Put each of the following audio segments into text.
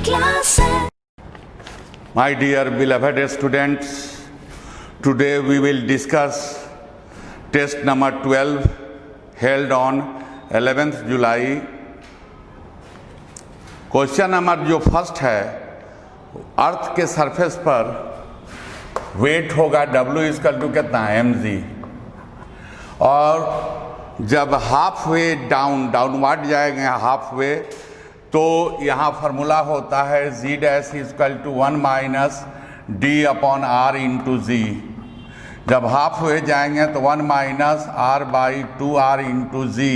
class है। My dear beloved students, today we will discuss test number 12 held on 11th July। Question number जो first है, earth के surface पर weight होगा W equal to कितना mg, और जब हाफ वे डाउनवर्ड जाएंगे हाफ वे, तो यहाँ फार्मूला होता है z dash equal to 1 minus d upon r into g. जब हाफ वे जाएंगे तो 1 minus r by 2 r into g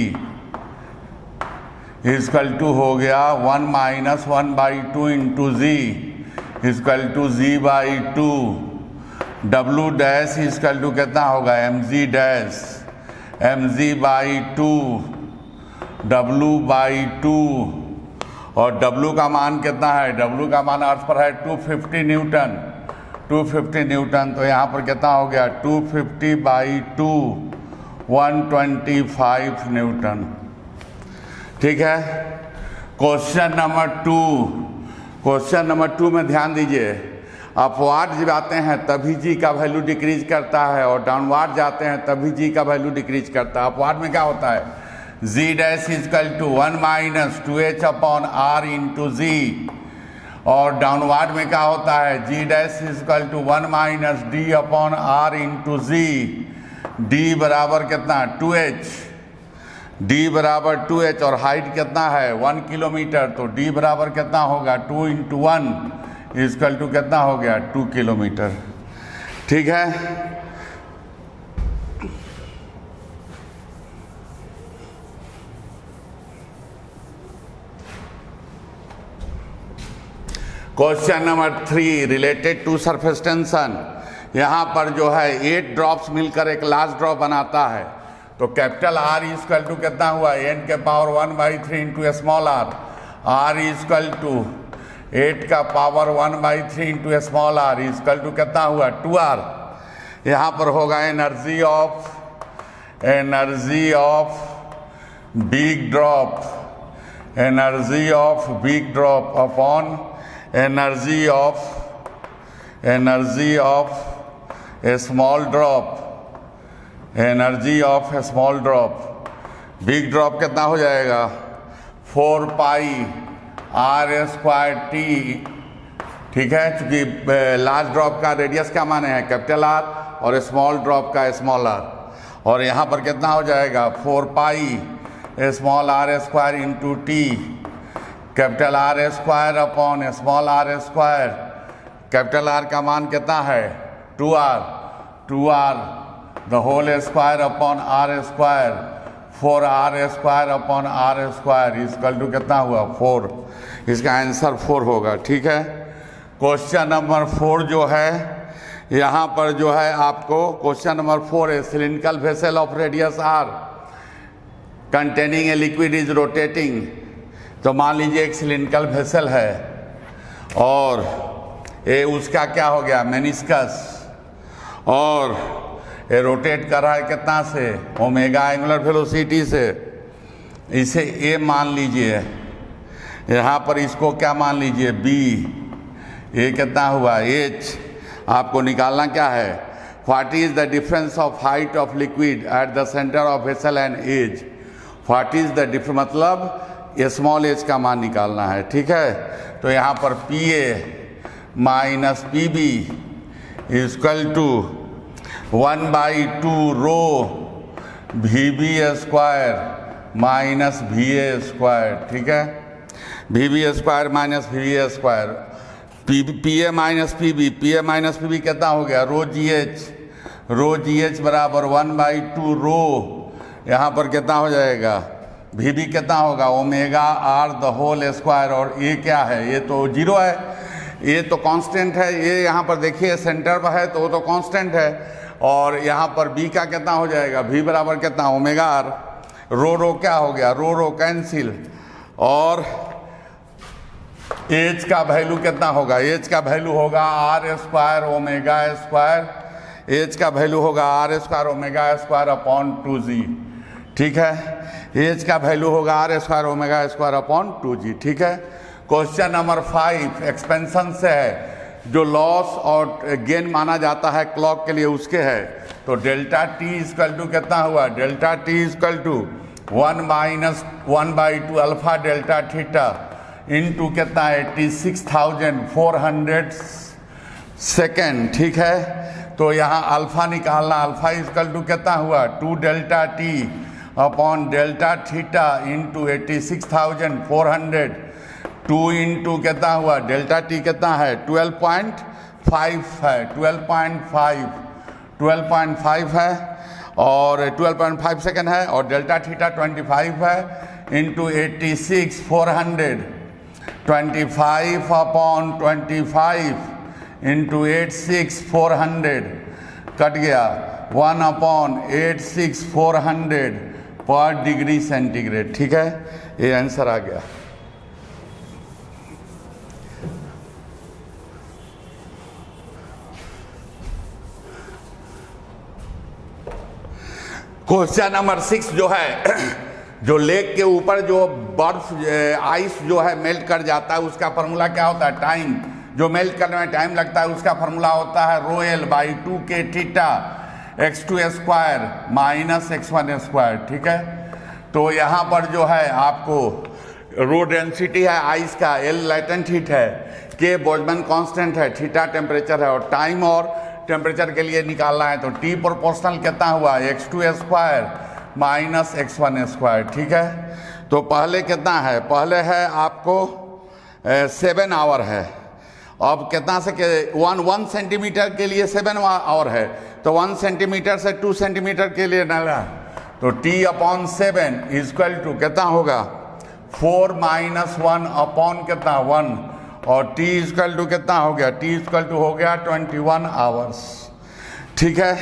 equal to हो गया 1 minus 1 by 2 into g equal to ji by 2। W dash equal to कितना होगा mg dash, mg by 2 W by 2, और W का मान कितना है, W का मान अर्थ पर है 250 न्यूटन, 250 न्यूटन। तो यहाँ पर कितना हो गया 250 बाई 2 125 न्यूटन। ठीक है। क्वेश्चन नंबर 2 में ध्यान दीजिए, अपवार्ड जब आते हैं तभी जी का वैल्यू डिक्रीज करता है, और डाउनवार्ड जाते हैं तभी जी का वैल्यू डिक्रीज करता है। अपवार्ड में क्या होता है, z dash equal to 1 minus 2h upon r into g, और डाउनवार्ड में क्या होता है g dash equal to 1 minus d upon r into g. d बराबर कितना 2h, d बराबर 2h, और हाइट कितना है 1 किलोमीटर, तो d बराबर कितना होगा 2 इंटू 1 इक्वल टू कितना हो गया 2 किलोमीटर। ठीक है। Question number 3 related to surface tension. यहाँ पर जो है 8 ड्रॉप्स मिलकर एक लार्ज ड्रॉप बनाता है, तो कैपिटल R इक्वल टू कितना हुआ n के power 1/3 into small r equal to 8 का power 1/3 into small r equal to कितना हुआ 2r। यहाँ पर होगा energy of big drop upon energy of small drop. Big drop कितना हो जाएगा 4 पाई r स्क्वायर t। ठीक है, क्योंकि लार्ज ड्रॉप का रेडियस क्या माने हैं कैपिटल R, और स्मॉल ड्रॉप का स्मॉल r, और यहाँ पर कितना हो जाएगा 4 pi small r square into t, capital R square upon small r square. Capital R का मान कितना है 2r the whole square upon r square, 4r square upon r square equal to कितना हुआ 4। इसका आंसर 4 होगा। ठीक है। क्वेश्चन नंबर 4 जो है, यहाँ पर जो है आपको क्वेश्चन नंबर 4 है, cylindrical vessel of radius r containing a liquid is rotating. तो मान लीजिए एक सिलिंड्रिकल वेसल है, और ये उसका क्या हो गया मेनिस्कस, और ये रोटेट कर रहा है कितना से ओमेगा एंगुलर वेलोसिटी से। इसे ए मान लीजिए, यहाँ पर इसको क्या मान लीजिए b। ये कितना हुआ h। आपको निकालना क्या है, what is the difference of height of liquid at the centre of vessel and edge. What is the difference मतलब स्मॉल एज का मान निकालना है। ठीक है। तो यहाँ पर PA minus PB equal to 1/2 rho VB square minus VA square. ठीक है, VB square minus VA square, PA minus PB कितना हो गया रो GH बराबर 1/2 रो, यहाँ पर कितना हो जाएगा VB कितना होगा omega R the whole square, और ये क्या है, ये तो 0 है, ये तो कांस्टेंट है। ये यहाँ पर देखिए सेंटर पर है तो वो तो कांस्टेंट है, और यहाँ पर B का कितना हो जाएगा V बराबर कितना ओमेगा R। रो क्या हो गया रो कैंसिल, और एच का वैल्यू कितना होगा, एच का वैल्यू होगा R square omega square, H का वैल्यू होगा R square omega square upon 2g। ठीक है, एच का वैल्यू होगा R square omega square upon 2g। ठीक है, क्वेश्चन नंबर 5 एक्सपेंशन से है, जो लॉस और गेन माना जाता है क्लॉक के लिए उसके है। तो डेल्टा टी इक्वल टू कितना हुआ, delta T equal to 1 minus 1/2 alpha delta theta into कितना 86,400 सेकेंड, ठीक है। तो यहाँ अल्फा निकालना, अल्फा इक्वल टू कितना हुआ 2 delta T upon delta theta into 86,400, 2 into कितना हुआ डेल्टा टी कितना है 12.5 है, 12.5 है और 12.5 सेकेंड है और डेल्टा थीटा 25 है इंटू 86,400, 25 अपॉन 25 इंटू 86,400 कट गया 1 अपॉन 86,400 पर डिग्री सेंटीग्रेड, ठीक है। ये आंसर आ गया। क्वेश्चन नंबर 6 जो है, जो लेक के ऊपर जो बर्फ आइस जो है मेल्ट कर जाता है उसका फार्मूला क्या होता है, टाइम, जो मेल्ट करने में टाइम लगता है उसका फार्मूला होता है ρl/2k theta x2 square minus x1 square, ठीक है। तो यहाँ पर जो है आपको रो डेंसिटी है आइस का, L लैटेंट हीट है, K बोल्ट्जमैन कांस्टेंट है, थीटा टेम्परेचर है और टाइम और टेम्परेचर के लिए निकालना है। तो T प्रोपोर्शनल कितना हुआ x2 square minus x1 square, ठीक है। तो पहले कितना है, पहले है आपको 7 आवर है। अब कितना से 1 सेंटीमीटर के लिए 7 आवर है, तो 1 सेंटीमीटर से 2 सेंटीमीटर के लिए डाला तो T/7 इक्वल टू कितना होगा 4 माइनस 1 अपॉन कितना 1 और T इक्वल टू कितना हो गया, T इक्वल टू हो गया 21 आवर्स, ठीक है।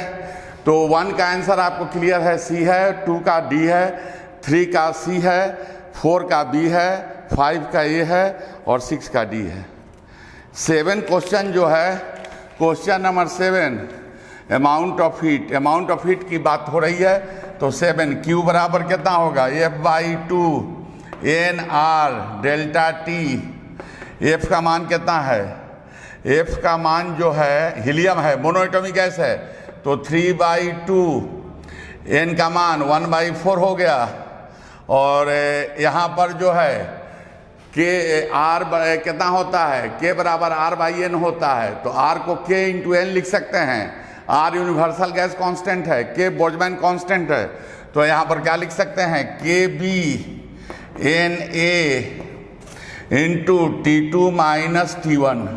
तो 1 का आंसर आपको क्लियर है, C है, 2 का D है, 3 का C है, 4 का B है, 5 का A है और 6 का D है। 7 क्वेश्चन जो है, question number 7 amount of heat, amount of heat की बात हो रही है। तो 7 Q बराबर कितना होगा F/2 NR delta T। F का मान कितना है, F का मान जो है हीलियम है, मोनोएटॉमिक गैस है, तो 3/2 N का मान 1/4 हो गया और यहाँ पर जो है K R कितना होता है, K बराबर R/N होता है। तो R को K इंटू N लिख सकते हैं, R यूनिवर्सल गैस कांस्टेंट है, K बोल्ट्जमैन कांस्टेंट है। तो यहाँ पर क्या लिख सकते हैं KB/NA into T2 minus T1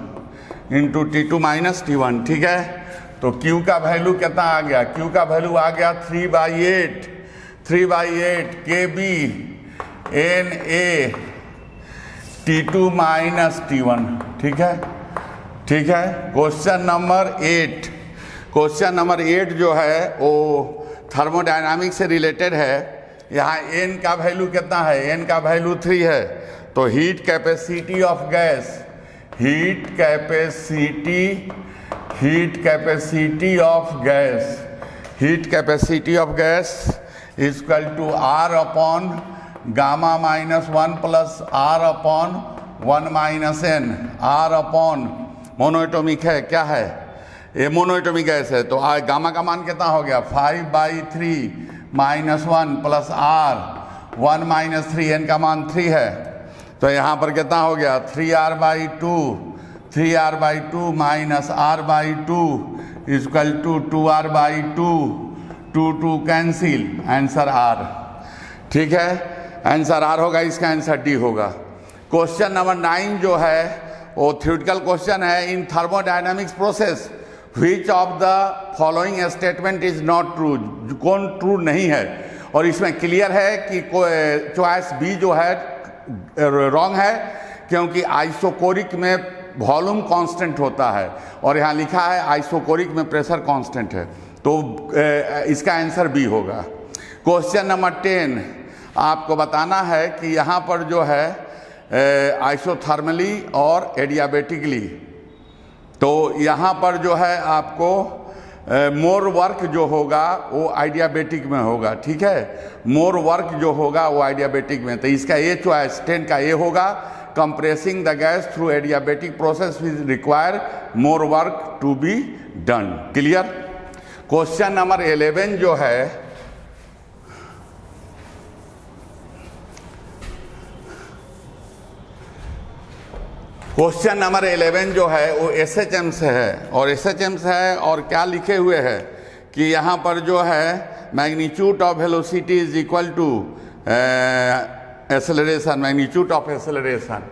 into T2 minus T1, ठीक है। तो Q का वैल्यू कितना आ गया, Q का वैल्यू आ गया 3/8 KB/NA T2 माइनस T1, ठीक है, ठीक है। क्वेश्चन नंबर 8, क्वेश्चन नंबर 8 जो है वो थर्मोडायनामिक्स से रिलेटेड है। यहाँ N का वैल्यू कितना है, N का वैल्यू 3 है। तो heat capacity of gas, heat capacity of gas equal to R upon gamma minus 1 plus R upon 1 minus N, R upon monoatomic है, क्या है ये मोनोएटॉमिक गैस है। तो गामा का मान कितना हो गया 5/3 minus 1 plus R 1 minus 3, N का मान 3 है। तो यहाँ पर कितना हो गया 3R/2 minus R/2 equal to 2R/2, 2 cancel, answer R, ठीक है। आंसर R होगा, इसका आंसर D होगा। क्वेश्चन नंबर 9 जो है वो थ्योरेटिकल क्वेश्चन है। In thermodynamics process which of the following statement is not true, कौन ट्रू नहीं है। और इसमें क्लियर है कि चॉइस बी जो है रॉन्ग है, क्योंकि आइसोकोरिक में वॉल्यूम कांस्टेंट होता है और यहाँ लिखा है आइसोकोरिक में प्रेशर कांस्टेंट है, तो इसका आंसर बी होगा। क्वेश्चन नंबर 10 आपको बताना है कि यहाँ पर जो है आइसोथर्मली और एडियाबेटिकली, तो यहाँ पर जो है आपको मोर वर्क जो होगा वो आइडियाबेटिक में होगा, ठीक है। मोर वर्क जो होगा वो आइडियाबेटिक में, तो इसका ए चॉइस 10 का ए होगा, compressing the gas through adiabatic process will require more work to be done. Clear? Question number 11 जो है, क्वेश्चन नंबर 11 जो है वो SHM से है, और SHM से है और क्या लिखे हुए है कि यहाँ पर जो है magnitude of velocity is equal to acceleration, magnitude of acceleration.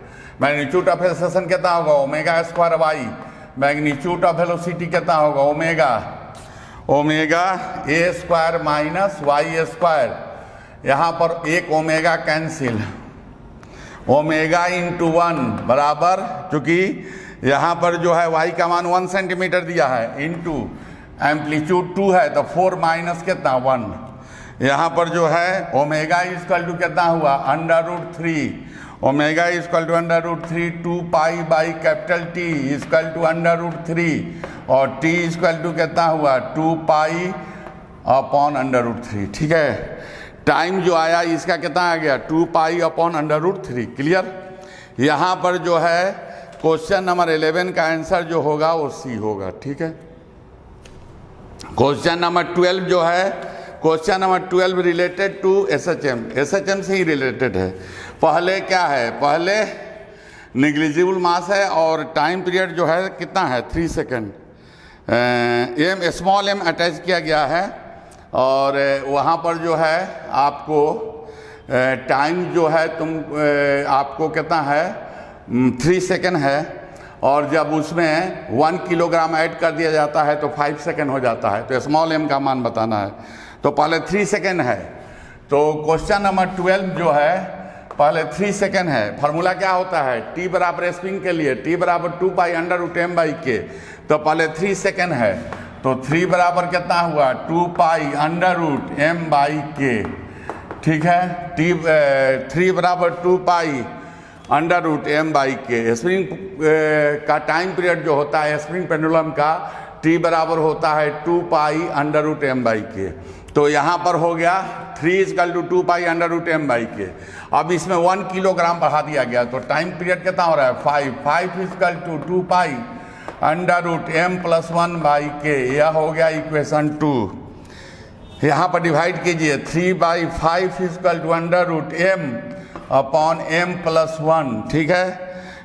Magnitude of acceleration कितना होगा? Omega square Y. Magnitude of velocity कितना होगा? Omega A square minus Y square. यहाँ पर एक ओमेगा कैंसिल, ओमेगा इंटू 1 बराबर, चूंकि यहाँ पर जो है वाई का मान 1 सेंटीमीटर दिया है, इंटू एम्पलीट्यूड 2 है तो 4 माइनस कितना 1। यहाँ पर जो है ओमेगा इक्वल टू कितना हुआ? √3। Omega equal to √3 2 pi by capital T equal to √3, और टी इक्वल टू कितना हुआ? 2 पाई अपॉन √3। ठीक है, टाइम जो आया इसका कितना आ गया? 2 पाई अपॉन √3। क्लियर? यहाँ पर जो है क्वेश्चन नंबर 11 का आंसर जो होगा वो सी होगा। ठीक है, क्वेश्चन नंबर 12 जो है, question number 12 related to SHM, SHM से ही रिलेटेड है। पहले क्या है? पहले निग्लिजिबल मास है और टाइम पीरियड जो है कितना है? 3 second. M small M attach किया गया है, और वहाँ पर जो है आपको टाइम जो है आपको कितना है? 3 सेकेंड है, और जब उसमें 1 किलोग्राम ऐड कर दिया जाता है तो 5 सेकेंड हो जाता है। तो स्मॉल एम का मान बताना है, तो पहले 3 सेकेंड है। तो क्वेश्चन नंबर 12 जो है पहले 3 सेकेंड है। फार्मूला क्या होता है? टी बराबर स्प्रिंग के लिए टी बराबर 2 पाई √m/k, तो पहले 3 सेकेंड है, तो 3 बराबर कितना हुआ? 2 पाई √m/k। ठीक है, 3 बराबर 2 पाई √m/k। स्प्रिंग का टाइम पीरियड जो होता है स्प्रिंग पेंडुलम का, t बराबर होता है 2 पाई √m/k। तो यहाँ पर हो गया 3 = 2 पाई √m/k। अब इसमें 1 किलोग्राम बढ़ा दिया गया, तो टाइम पीरियड कितना हो रहा है? 5 = 2 पाई √m+1/k। यह हो गया इक्वेशन 2। यहाँ पर डिवाइड कीजिए, 3/5 = √m/m+1। ठीक है,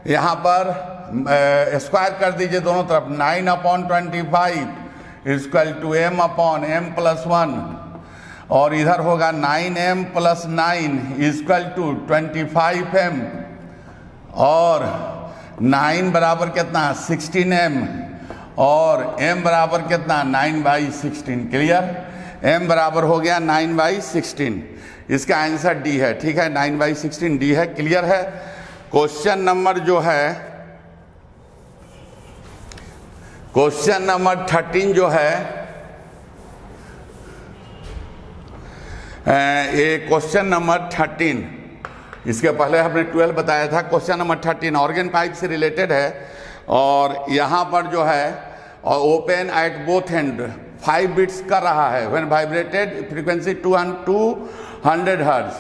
यहाँ पर स्क्वायर कर दीजिए दोनों तरफ, 9/25 = m/m+1, और इधर होगा 9m + 9 = 25m, और 9 बराबर कितना? 16m, और m बराबर कितना? 9/16। क्लियर? m बराबर हो गया 9/16। इसका आंसर डी है। ठीक है, 9/16 डी है। क्लियर है? क्वेश्चन नंबर जो है, क्वेश्चन नंबर 13 जो है, ये क्वेश्चन नंबर 13, इसके पहले हमने 12 बताया था। क्वेश्चन नंबर 13 ऑर्गन पाइप से रिलेटेड है, और यहाँ पर जो है open at both end 5 beats कर रहा है। व्हेन वाइब्रेटेड फ्रीक्वेंसी 200 हर्ट्ज,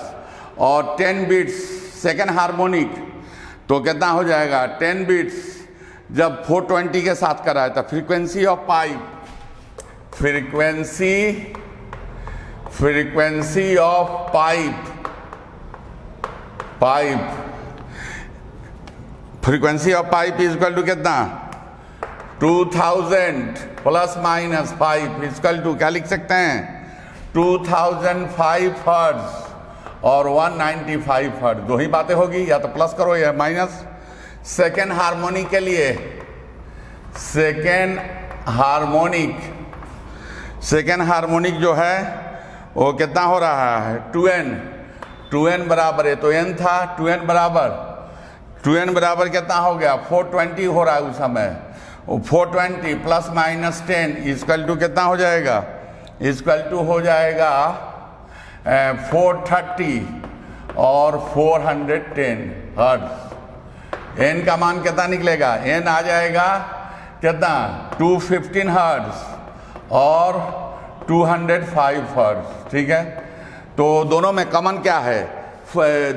और 10 बीट्स सेकेंड हार्मोनिक, तो कितना हो जाएगा? 10 बीट्स जब 420 के साथ कर रहा है, तो frequency of pipe, frequency of pipe frequency of pipe is equal to कितना? 2000 ± 5 इक्वल टू क्या लिख सकते हैं? 2005 हर्ट्ज और 195 हर्ट्ज। दो ही बातें होगी, या तो प्लस करो या माइनस। सेकेंड हार्मोनिक के लिए, सेकेंड हार्मोनिक जो है वो कितना हो रहा है? 2n बराबर है, तो n था, 2n बराबर कितना हो गया? 420 हो रहा है उस समय। 420 ± 10 इक्वल टू कितना हो जाएगा? इक्वल टू हो जाएगा 430 और 410 हर्ट्ज। n का मान कितना निकलेगा? n आ जाएगा कितना? 215 हर्ट्ज और 205 हर्ट्ज। ठीक है, तो दोनों में कॉमन क्या है?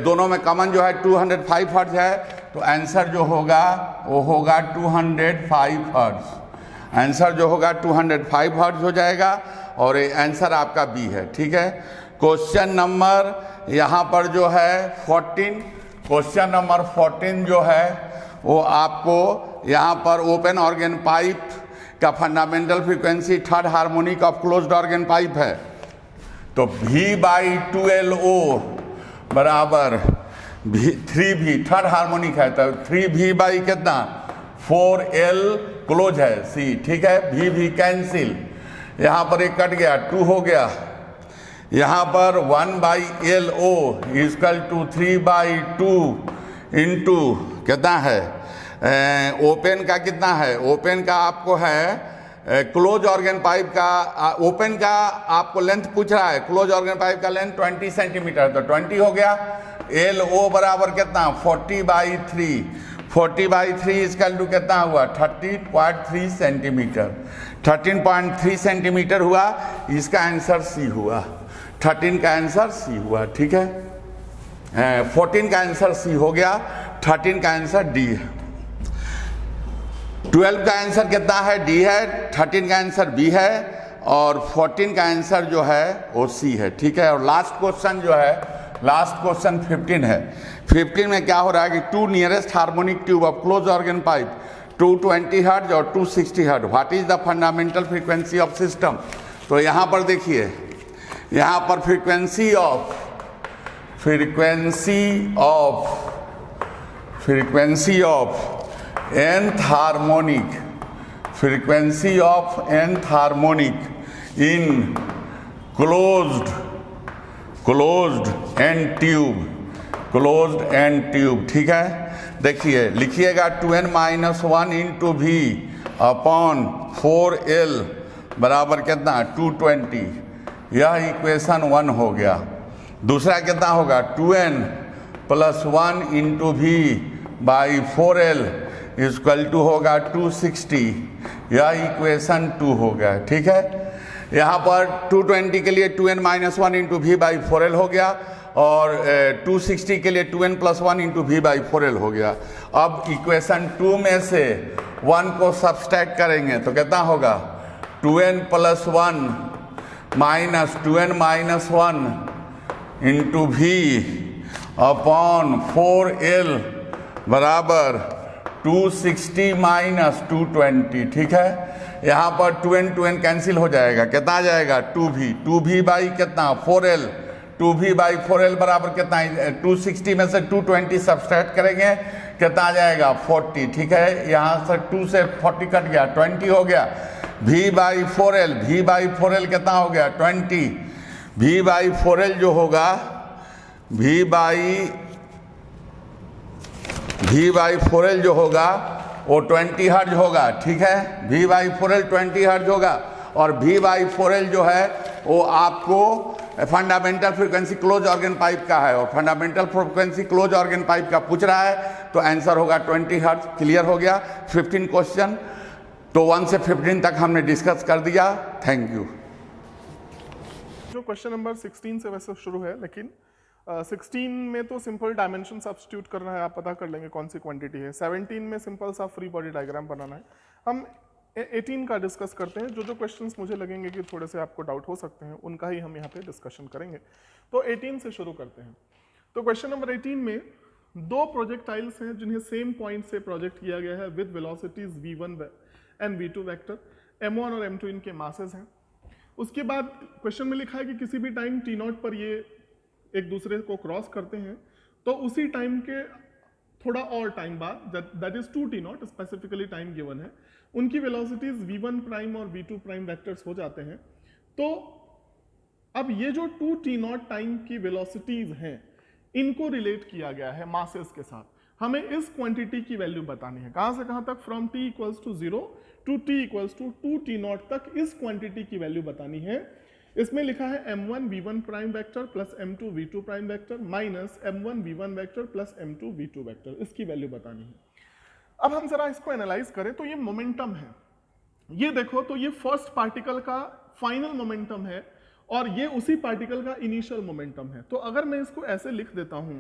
दोनों में कॉमन जो है 205 हर्ट्ज है, तो आंसर जो होगा वो होगा 205 हर्ट्ज। आंसर जो होगा 205 हर्ट्ज हो जाएगा और ये आंसर आपका बी है। ठीक है, क्वेश्चन नंबर यहाँ पर जो है 14, क्वेश्चन नंबर 14 जो है वो आपको यहाँ पर ओपन ऑर्गन पाइप का fundamental frequency third harmonic of closed organ pipe है। तो V/2LO बराबर 3V, थर्ड हार्मोनिक है तो 3V बाई कितना 4L क्लोज है C। ठीक है, V कैंसिल, यहाँ पर एक कट गया 2 हो गया, यहाँ पर 1/LO इक्वल टू 3/2 इंटू कितना है ओपन का कितना है, ओपन का आपको है क्लोज ऑर्गन पाइप का ओपन का आपको लेंथ पूछ रहा है, क्लोज ऑर्गन पाइप का लेंथ 20 सेंटीमीटर तो 20 हो गया। LO बराबर कितना 40/3, 40/3 इसका टू कितना हुआ 13.3 सेंटीमीटर, 13.3 सेंटीमीटर हुआ। इसका आंसर सी हुआ, 13 का आंसर सी हुआ। ठीक है, 14 का आंसर सी हो गया, 13 का आंसर डी है। 12 का आंसर कितना है डी है, 13 का आंसर बी है और 14 का आंसर जो है वो सी है। ठीक है, और लास्ट क्वेश्चन जो है, लास्ट क्वेश्चन 15 है। 15 में क्या हो रहा है कि 2 nearest harmonic tube of close organ pipe 220 hertz और 260 hertz, what is the fundamental frequency of system. तो यहाँ पर देखिए, यहाँ पर frequency of nth harmonic, frequency of nth harmonic in closed end tube. ठीक है, देखिए लिखिएगा 2n-1 into V upon 4L बराबर कितना 220, यह इक्वेशन 1 हो गया। दूसरा कितना होगा 2n + 1 into V by 4L equal to होगा 260, यह इक्वेशन 2 हो गया। ठीक है, यहाँ पर 220 के लिए 2n-1 into V by 4L हो गया और 260 के लिए 2n + 1 into V by 4L हो गया। अब इक्वेशन 2 में से 1 को सब्सट्रैक्ट करेंगे तो कितना होगा 2n + 1 minus 2n-1 into V upon 4L बराबर 260 माइनस 220। ठीक है, यहाँ पर 2n कैंसिल हो जाएगा, कितना आ जाएगा 2V बाई कितना 4L, 2V बाई 4L बराबर कितना 260 में से 220 सब्सट्रैक्ट करेंगे कितना आ जाएगा 40। ठीक है, यहाँ से 2 से 40 कट गया 20 हो गया। V बाई 4L कितना हो गया 20, V बाई 4L जो होगा V बाई 4L जो होगा वो 20 हर्ट्ज होगा। ठीक है, V बाई 4L 20 हर्ट्ज होगा और V बाई 4L जो है वो आपको fundamental frequency close organ pipe का है और fundamental frequency close organ pipe का पूछ रहा है तो आंसर होगा 20 हर्ट्ज। क्लियर हो गया 15 क्वेश्चन, तो 1 से 15 तक हमने डिस्कस कर दिया। Thank you. जो क्वेश्चन नंबर 16 से वैसे शुरू है, लेकिन 16 में तो सिंपल डायमेंशन सब्स्टिट्यूट करना है, आप पता कर लेंगे कौन सी क्वांटिटी है। 17 में सिंपल सा फ्री बॉडी डायग्राम बनाना है। हम 18 का डिस्कस करते हैं। जो क्वेश्चंस मुझे लगेंगे कि थोड़े से आपको डाउट हो सकते हैं उनका ही हम यहाँ पे डिस्कशन करेंगे। तो 18 से शुरू करते हैं। तो क्वेश्चन नंबर 18 में 2 प्रोजेक्टाइल्स हैं जिन्हें सेम पॉइंट से प्रोजेक्ट किया गया है with velocities v1 and v2 vector, m1 और m2 इनके मासेस हैं। उसके बाद क्वेश्चन में लिखा है कि किसी भी टाइम t0 पर ये एक दूसरे को क्रॉस करते हैं तो उसी टाइम के थोड़ा और टाइम बाद, that is 2t0 specifically time given है, उनकी वेलोसिटीज v1 प्राइम और v2 प्राइम वेक्टर्स हो जाते हैं। तो अब ये जो 2t0 टाइम की वेलोसिटीज हैं इनको रिलेट किया गया है मासेस के साथ। हमें इस क्वांटिटी की वैल्यू बतानी है, कहां से कहां तक, from t = 0 to t = 2t0 तक इस क्वांटिटी की वैल्यू बतानी है। इसमें लिखा है m1 v1 prime vector plus m2 v2 prime vector minus m1 v1 vector plus m2 v2 vector, इसकी वैल्यू बतानी है। अब हम जरा इसको एनालाइज करें तो ये मोमेंटम है, ये देखो तो ये फर्स्ट पार्टिकल का फाइनल मोमेंटम है और ये उसी पार्टिकल का इनिशियल मोमेंटम है। तो अगर मैं इसको ऐसे लिख देता हूं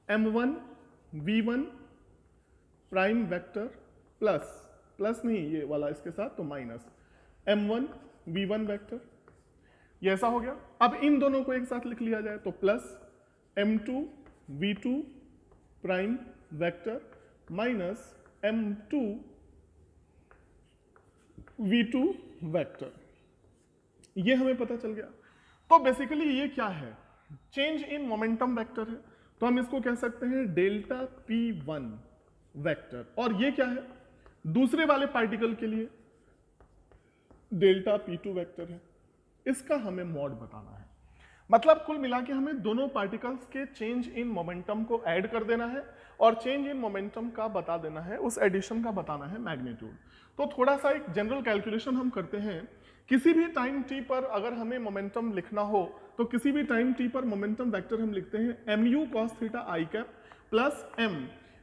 m1 v1 prime vector plus नहीं ये वाला इसके साथ, तो माइनस m1 v1 वेक्टर, ये ऐसा हो गया। अब इन दोनों को एक साथ लिख लिया जाए तो plus m2 v2 prime vector minus m2 v2 vector, ये हमें पता चल गया। तो बेसिकली ये क्या है, चेंज इन मोमेंटम वेक्टर है, तो हम इसको कह सकते हैं डेल्टा p1 वेक्टर। और ये क्या है, दूसरे वाले पार्टिकल के लिए डेल्टा p2 वेक्टर है, इसका हमें मॉड बताना है। मतलब कुल मिला के हमें दोनों पार्टिकल्स के चेंज इन मोमेंटम को ऐड कर देना है और चेंज इन मोमेंटम का बता देना है, उस एडिशन का बताना है मैग्नीट्यूड। तो थोड़ा सा एक जनरल कैलकुलेशन हम करते हैं, किसी भी टाइम t पर अगर हमें मोमेंटम लिखना हो तो किसी भी टाइम t पर मोमेंटम वेक्टर हम लिखते हैं mu cos theta i cap plus m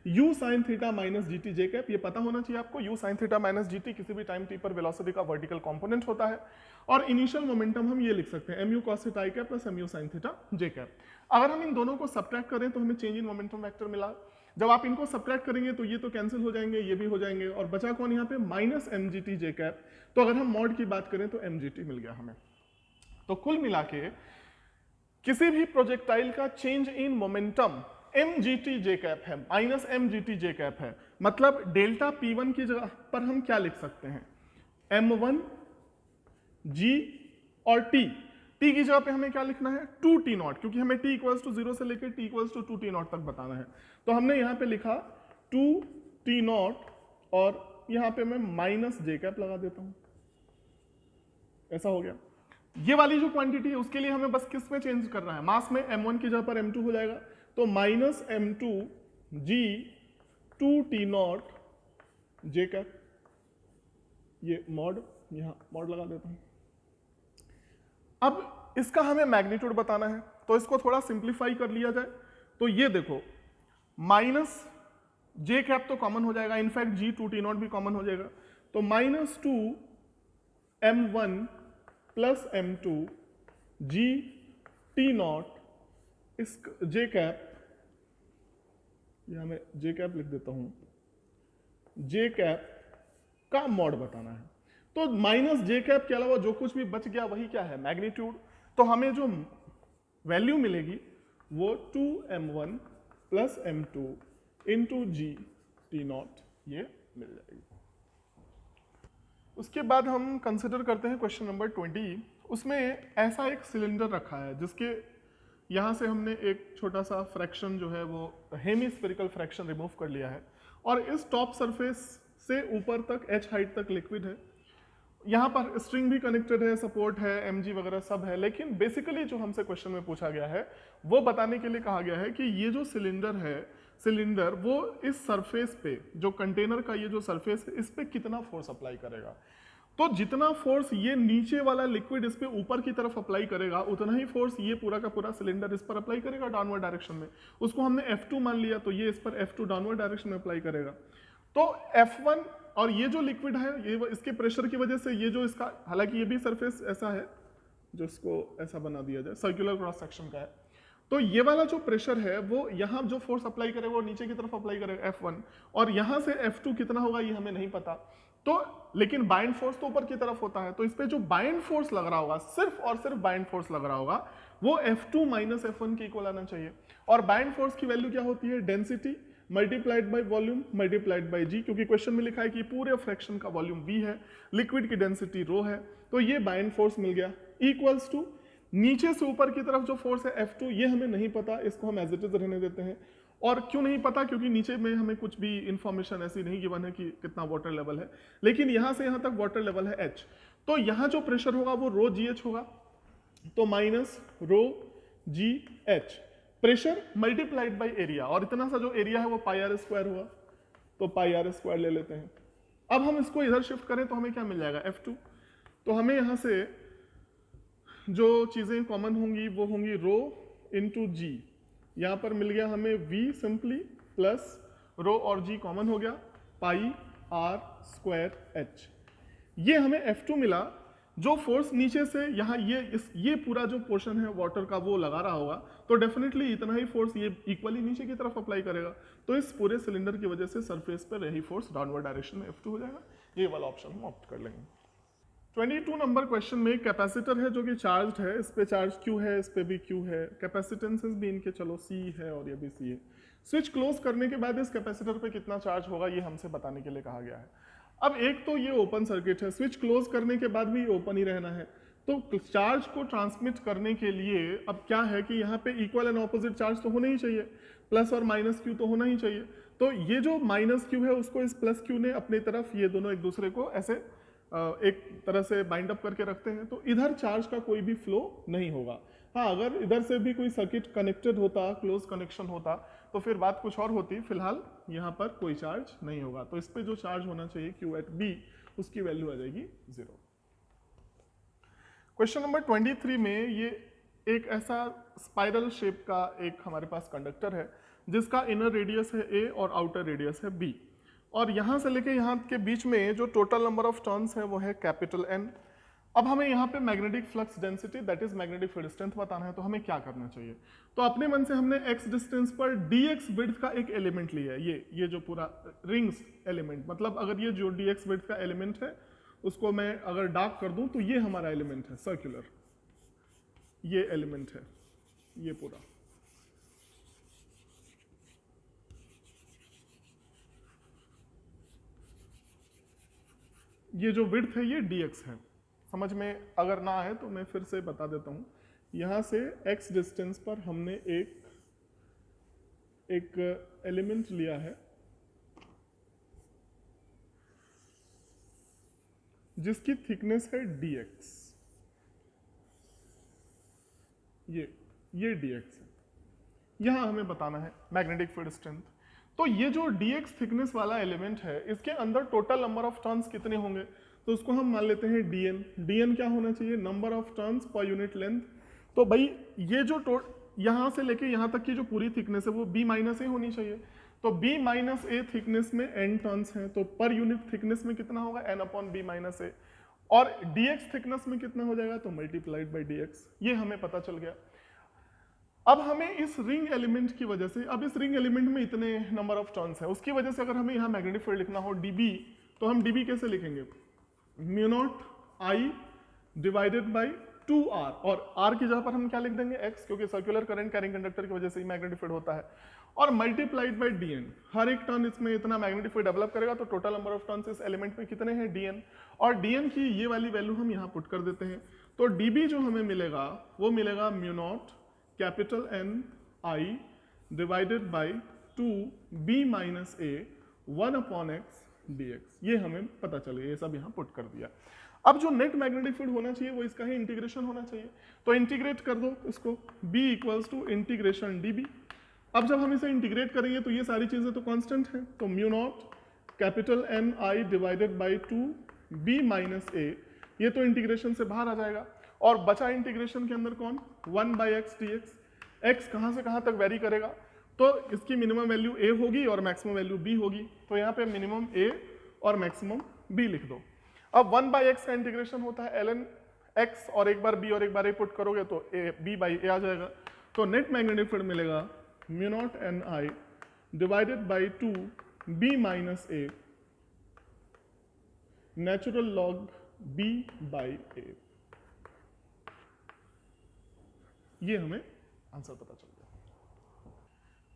u sin theta minus gt j cap. ये पता होना चाहिए आपको, u sin theta minus gt किसी भी टाइम t पर वेलोसिटी का वर्टिकल कंपोनेंट होता है। और इनिशियल मोमेंटम हम ये लिख सकते हैं mu cos theta i cap plus mu sin theta j cap. अगर हम इन दोनों को सब्ट्रैक्ट करें तो हमें चेंज इन मोमेंटम वेक्टर मिला। जब आप इनको सब्ट्रैक्ट करेंगे तो ये तो कैंसिल हो जाएंगे, ये भी हो जाएंगे, और बचा कौन यहाँ पे, माइनस mgt j कैप। तो अगर हम मॉड की बात करें तो mgt मिल गया हमें। तो कुल मिला के किसी भी प्रोजेक्टाइल का change in momentum mgt j cap है, माइनस mgt j कैप है। मतलब डेल्टा p1 की जगह पर हम क्या लिख सकते हैं, m1 g और t की जगह पे हमें क्या लिखना है, 2t नॉट, क्योंकि हमें t इक्वल्स टू 0 से लेकर t equals to 2t not तक बताना है। तो हमने यहाँ पे लिखा 2t नॉट और यहाँ पे मैं माइनस j कैप लगा देता हूँ, ऐसा हो गया। ये वाली जो क्वांटिटी है उसके लिए हमें बस किस में चेंज करना है, मास में, m1 की जगह पर m2 हो जाएगा, तो minus m2 g 2t not j cap, ये मॉड, यहाँ मॉड लगा देता हूँ। अब इसका हमें मैग्नीट्यूड बताना है, तो इसको थोड़ा सिंप्लीफाई कर लिया जाए। तो ये देखो माइनस जे कैप तो कॉमन हो जाएगा, इनफैक्ट जी 2t नॉट भी कॉमन हो जाएगा, तो minus 2 m1 plus m2 g t not, इस जे कैप, यहाँ मैं जे कैप लिख देता हूँ, जे कैप का मॉड बताना है। तो माइनस जे कैप के अलावा जो कुछ भी बच गया वही क्या है, मैग्नीट्यूड। तो हमें जो वैल्यू मिलेगी वो 2m1 plus m2 into G T not, ये मिल जाएगी। उसके बाद हम कंसिडर करते हैं क्वेश्चन नंबर 20। उसमें ऐसा एक सिलेंडर रखा है जिसके यहाँ से हमने एक छोटा सा फ्रैक्शन जो है वो हेमिस्फेरिकल फ्रैक्शन रिमूव कर लिया है, और इस टॉप सरफेस से ऊपर तक h हाइट तक लिक्विड है। यहाँ पर स्ट्रिंग भी कनेक्टेड है, सपोर्ट है, mg वगैरह सब है, लेकिन बेसिकली जो हमसे क्वेश्चन में पूछा गया है वो बताने के लिए कहा गया है कि ये जो सिलेंडर है, सिलेंडर वो इस सरफेस पे, जो कंटेनर का ये जो सरफेस है, इस पे कितना फोर्स अप्लाई करेगा। तो जितना फोर्स ये नीचे वाला लिक्विड इस पे ऊपर की तरफ अप्लाई करेगा, उतना ही फोर्स ये पूरा का पूरा सिलेंडर इस पर अप्लाई करेगा डाउनवर्ड डायरेक्शन में। उसको हमने F2 मान लिया, तो ये इस पर F2 डाउनवर्ड डायरेक्शन में अप्लाई करेगा। तो F1 और ये जो लिक्विड है, ये इसके प्रेशर की वजह से ये जो इसका, हालांकि ये भी सरफेस ऐसा है जो इसको ऐसा बना दिया जाए, सर्कुलर क्रॉस सेक्शन का है, तो ये वाला जो प्रेशर है वो यहाँ जो फोर्स अप्लाई करेगा वो नीचे की तरफ अप्लाई करेगा F1, और यहाँ से F2 कितना होगा ये हमें नहीं पता। तो लेकिन बाइंड फोर्स तो ऊपर की तरफ होता है, तो इस पे जो बाइंड फोर्स लग रहा होगा, सिर्फ और सिर्फ बाइंड फोर्स लग रहा होगा, वो F2 माइनस F1 के इक्वल आना चाहिए। और बाइंड फोर्स की वैल्यू क्या होती है, density multiplied by volume multiplied by g, क्योंकि क्वेश्चन में लिखा है कि पूरे फ्रैक्शन का वॉल्यूम v है, लिक्विड की डेंसिटी रो है, तो ये बाइंड फोर्स मिल गया इक्वल्स टू नीचे से ऊपर की तरफ जो फोर्स है F2, ये हमें नहीं पता, इसको हम एज इट इज रहने देते हैं। और क्यों नहीं पता, क्योंकि नीचे में हमें कुछ भी इंफॉर्मेशन ऐसी नहीं गिवन है कि कितना वाटर लेवल है, लेकिन यहाँ से यहाँ तक वाटर लेवल है h, तो यहाँ जो प्रेशर होगा वो रो जी एच होगा, तो minus rho ji H, pressure multiplied by area, और इतना सा जो एरिया है वो पाई आर स्क्वायर होगा, तो पाई आर स्क्वायर ले लेते हैं। अब हम इसको इधर शिफ्ट करें तो हमें क्या मिल जाएगा, F2। तो हमें यहाँ से जो चीज़ें कॉमन होंगी वो होंगी रो इंटू जी, यहाँ पर मिल गया हमें v सिंपली, प्लस रो और g कॉमन हो गया, पाई आर स्क्वायर h, ये हमें F2 मिला। जो फोर्स नीचे से यहाँ ये पूरा जो पोर्शन है वाटर का वो लगा रहा होगा, तो डेफिनेटली इतना ही फोर्स ये इक्वली नीचे की तरफ अप्लाई करेगा। तो इस पूरे सिलेंडर की वजह से सरफेस पर यही फोर्स डाउनवर्ड डायरेक्शन में F2 हो जाएगा। ये वाला ऑप्शन हम ऑप्ट कर लेंगे। 22 नंबर क्वेश्चन में कैपेसिटर है जो कि चार्ज है, इस पे चार्ज Q है, इस पे भी Q है, कैपेसिटेंसेस भी इनके चलो C है और ये भी C है। स्विच क्लोज करने के बाद इस कैपेसिटर पे कितना चार्ज होगा ये हमसे बताने के लिए कहा गया है। अब एक तो ये ओपन सर्किट है, स्विच क्लोज करने के बाद भी ओपन ही रहना है, तो चार्ज को ट्रांसमिट करने के लिए अब क्या है कि यहाँ पे इक्वल एंड ऑपोजिट चार्ज तो होना ही चाहिए, प्लस और माइनस क्यू तो होना ही चाहिए। तो ये जो माइनस क्यू है उसको इस प्लस क्यू ने अपनी तरफ, ये दोनों एक दूसरे को ऐसे एक तरह से बाइंड अप करके रखते हैं, तो इधर चार्ज का कोई भी फ्लो नहीं होगा। हाँ, अगर इधर से भी कोई सर्किट कनेक्टेड होता, क्लोज कनेक्शन होता, तो फिर बात कुछ और होती। फिलहाल यहाँ पर कोई चार्ज नहीं होगा, तो इस पे जो चार्ज होना चाहिए Q एट B, उसकी वैल्यू आ जाएगी 0। क्वेश्चन नंबर 23 में ये एक ऐसा स्पाइरल शेप का एक हमारे पास कंडक्टर है जिसका इनर रेडियस है A और आउटर रेडियस है B, और यहाँ से लेके यहाँ के बीच में जो टोटल नंबर ऑफ टर्न्स है वो है कैपिटल N। अब हमें यहाँ पे magnetic flux density that is magnetic field strength बताना है, तो हमें क्या करना चाहिए? तो अपने मन से हमने x डिस्टेंस पर dx विड्थ का एक एलिमेंट लिया है, ये जो पूरा रिंग्स एलिमेंट, मतलब अगर ये जो dx विड्थ का एलिमेंट है उसको मैं अगर डार्क कर दूं तो ये हमारा एलिमेंट है सर्कुलर, ये एलिमेंट है ये पूरा। ये जो विड्थ है ये dx है। समझ में अगर ना आए तो मैं फिर से बता देता हूं। यहां से x डिस्टेंस पर हमने एक एलिमेंट लिया है जिसकी थिकनेस है dx, ये dx है। यहां हमें बताना है मैग्नेटिक फील्ड स्ट्रेंथ। तो ये जो dx थिकनेस वाला एलिमेंट है इसके अंदर टोटल नंबर ऑफ टर्न्स कितने होंगे, तो उसको हम मान लेते हैं dn क्या होना चाहिए, number of turns per unit length. तो भाई ये जो यहाँ से लेके यहाँ तक की जो पूरी थिकनेस है वो b माइनस ए होनी चाहिए, तो b माइनस ए थिकनेस में n टर्न्स हैं, तो पर यूनिट थिकनेस में कितना होगा n अपॉन b माइनस ए, और dx थिकनेस में कितना हो जाएगा तो मल्टीप्लाइड बाई dx, ये हमें पता चल गया। अब हमें इस रिंग एलिमेंट की वजह से, अब इस रिंग एलिमेंट में इतने नंबर ऑफ टर्न्स हैं, उसकी वजह से अगर हमें यहाँ मैग्नेटिक फील्ड लिखना हो dB, तो हम dB कैसे लिखेंगे, mu naught I divided by 2r, और r की जगह पर हम क्या लिख देंगे x, क्योंकि सर्कुलर करंट कैरिंग कंडक्टर की वजह से ही मैग्नेटिक फील्ड होता है, और मल्टीप्लाइड बाई dn। हर एक टर्न इसमें इतना मैग्नेटिक फील्ड डेवलप करेगा, तो टोटल नंबर ऑफ टर्न्स इस एलिमेंट में कितने हैं dn, और dn की ये वाली वैल्यू हम यहाँ पुट कर देते हैं। तो dB जो हमें मिलेगा वो मिलेगा mu naught capital N I divided by 2b minus a 1 upon x dx, ये हमें पता चल गया, ये सब यहाँ पुट कर दिया। अब जो नेट मैग्नेटिक फील्ड होना चाहिए वो इसका ही इंटीग्रेशन होना चाहिए, तो इंटीग्रेट कर दो इसको, b equals to integration dB। अब जब हम इसे इंटीग्रेट करेंगे तो ये सारी चीजें तो कांस्टेंट हैं, तो mu naught capital N I divided by 2b minus a, ये तो इंटीग्रेशन से बाहर आ जाएगा, और बचा इंटीग्रेशन के अंदर कौन, 1 बाई एक्स dx। x कहाँ से कहाँ तक वेरी करेगा, तो इसकी मिनिमम वैल्यू a होगी और मैक्सिमम वैल्यू b होगी, तो यहाँ पे मिनिमम a और मैक्सिमम b लिख दो। अब 1 बाई एक्स का इंटीग्रेशन होता है ln x, और एक बार b और एक बार a पुट करोगे तो b बाई a आ जाएगा, तो नेट मैग्नेटिक फील्ड मिलेगा mu not an I divided by 2b minus a natural log b by a। ये हमें आंसर पता चल गया।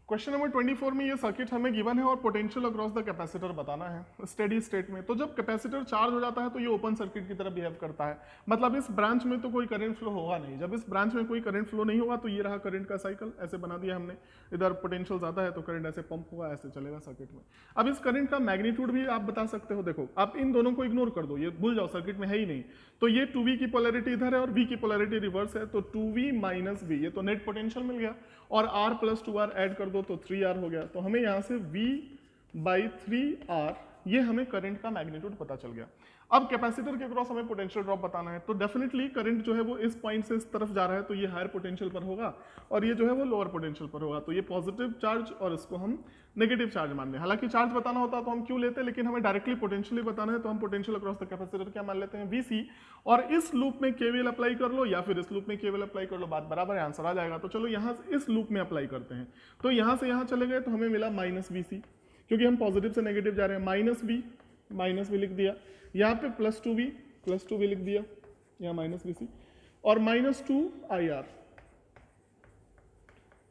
क्वेश्चन नंबर 24 में ये सर्किट हमें गिवन है और पोटेंशियल अक्रॉस द कैपेसिटर बताना है स्टेडी स्टेट में। तो जब कैपेसिटर चार्ज हो जाता है तो ये ओपन सर्किट की तरह बिहेव करता है, मतलब इस ब्रांच में तो कोई करंट फ्लो होगा नहीं। जब इस ब्रांच में कोई करंट फ्लो नहीं होगा तो ये रहा करंट का साइकिल, ऐसे बना दिया हमने। इधर पोटेंशियल ज्यादा है तो करंट ऐसे पंप होगा, ऐसे चलेगा सर्किट में। अब इस करंट का मैग्नीट्यूड भी आप बता सकते हो। देखो आप इन दोनों को इग्नोर कर दो, ये भूल जाओ, सर्किट में है ही नहीं। तो ये 2v की पोलैरिटी इधर है और v की पोलैरिटी रिवर्स है, तो 2v माइनस v, ये तो नेट पोटेंशियल मिल गया। और r प्लस 2r ऐड कर दो तो 3r हो गया। तो हमें यहाँ से v बाई 3r, ये हमें करंट का मैग्नीट्यूड पता चल गया। अब कैपेसिटर के अक्रॉस हमें पोटेंशियल ड्रॉप बताना है, तो डेफिनेटली करंट जो है वो इस पॉइंट से इस तरफ जा रहा है, तो ये हायर पोटेंशियल पर होगा और ये जो है वो लोअर पोटेंशियल पर होगा। तो ये पॉजिटिव चार्ज और इसको हम नेगेटिव चार्ज मान लें। हालांकि चार्ज बताना होता तो हम क्यों लेते, लेकिन हमें डायरेक्टली पोटेंशियली बताना है तो हम पोटेंशियल अक्रॉस द कैपेसिटर क्या मान लेते हैं, VC। और इस लूप में केवीएल अप्लाई कर लो या फिर इस लूप में केवीएल अप्लाई कर लो, बात बराबर है, आंसर आ जाएगा। तो चलो यहाँ से इस लूप में अप्लाई करते हैं। तो यहाँ से यहाँ चले गए तो हमें मिला -VC, क्योंकि हम पॉजिटिव से नेगेटिव जा रहे हैं। माइनस भी लिख दिया, यहाँ पे +2V लिख दिया, यहाँ -VC और -2IR,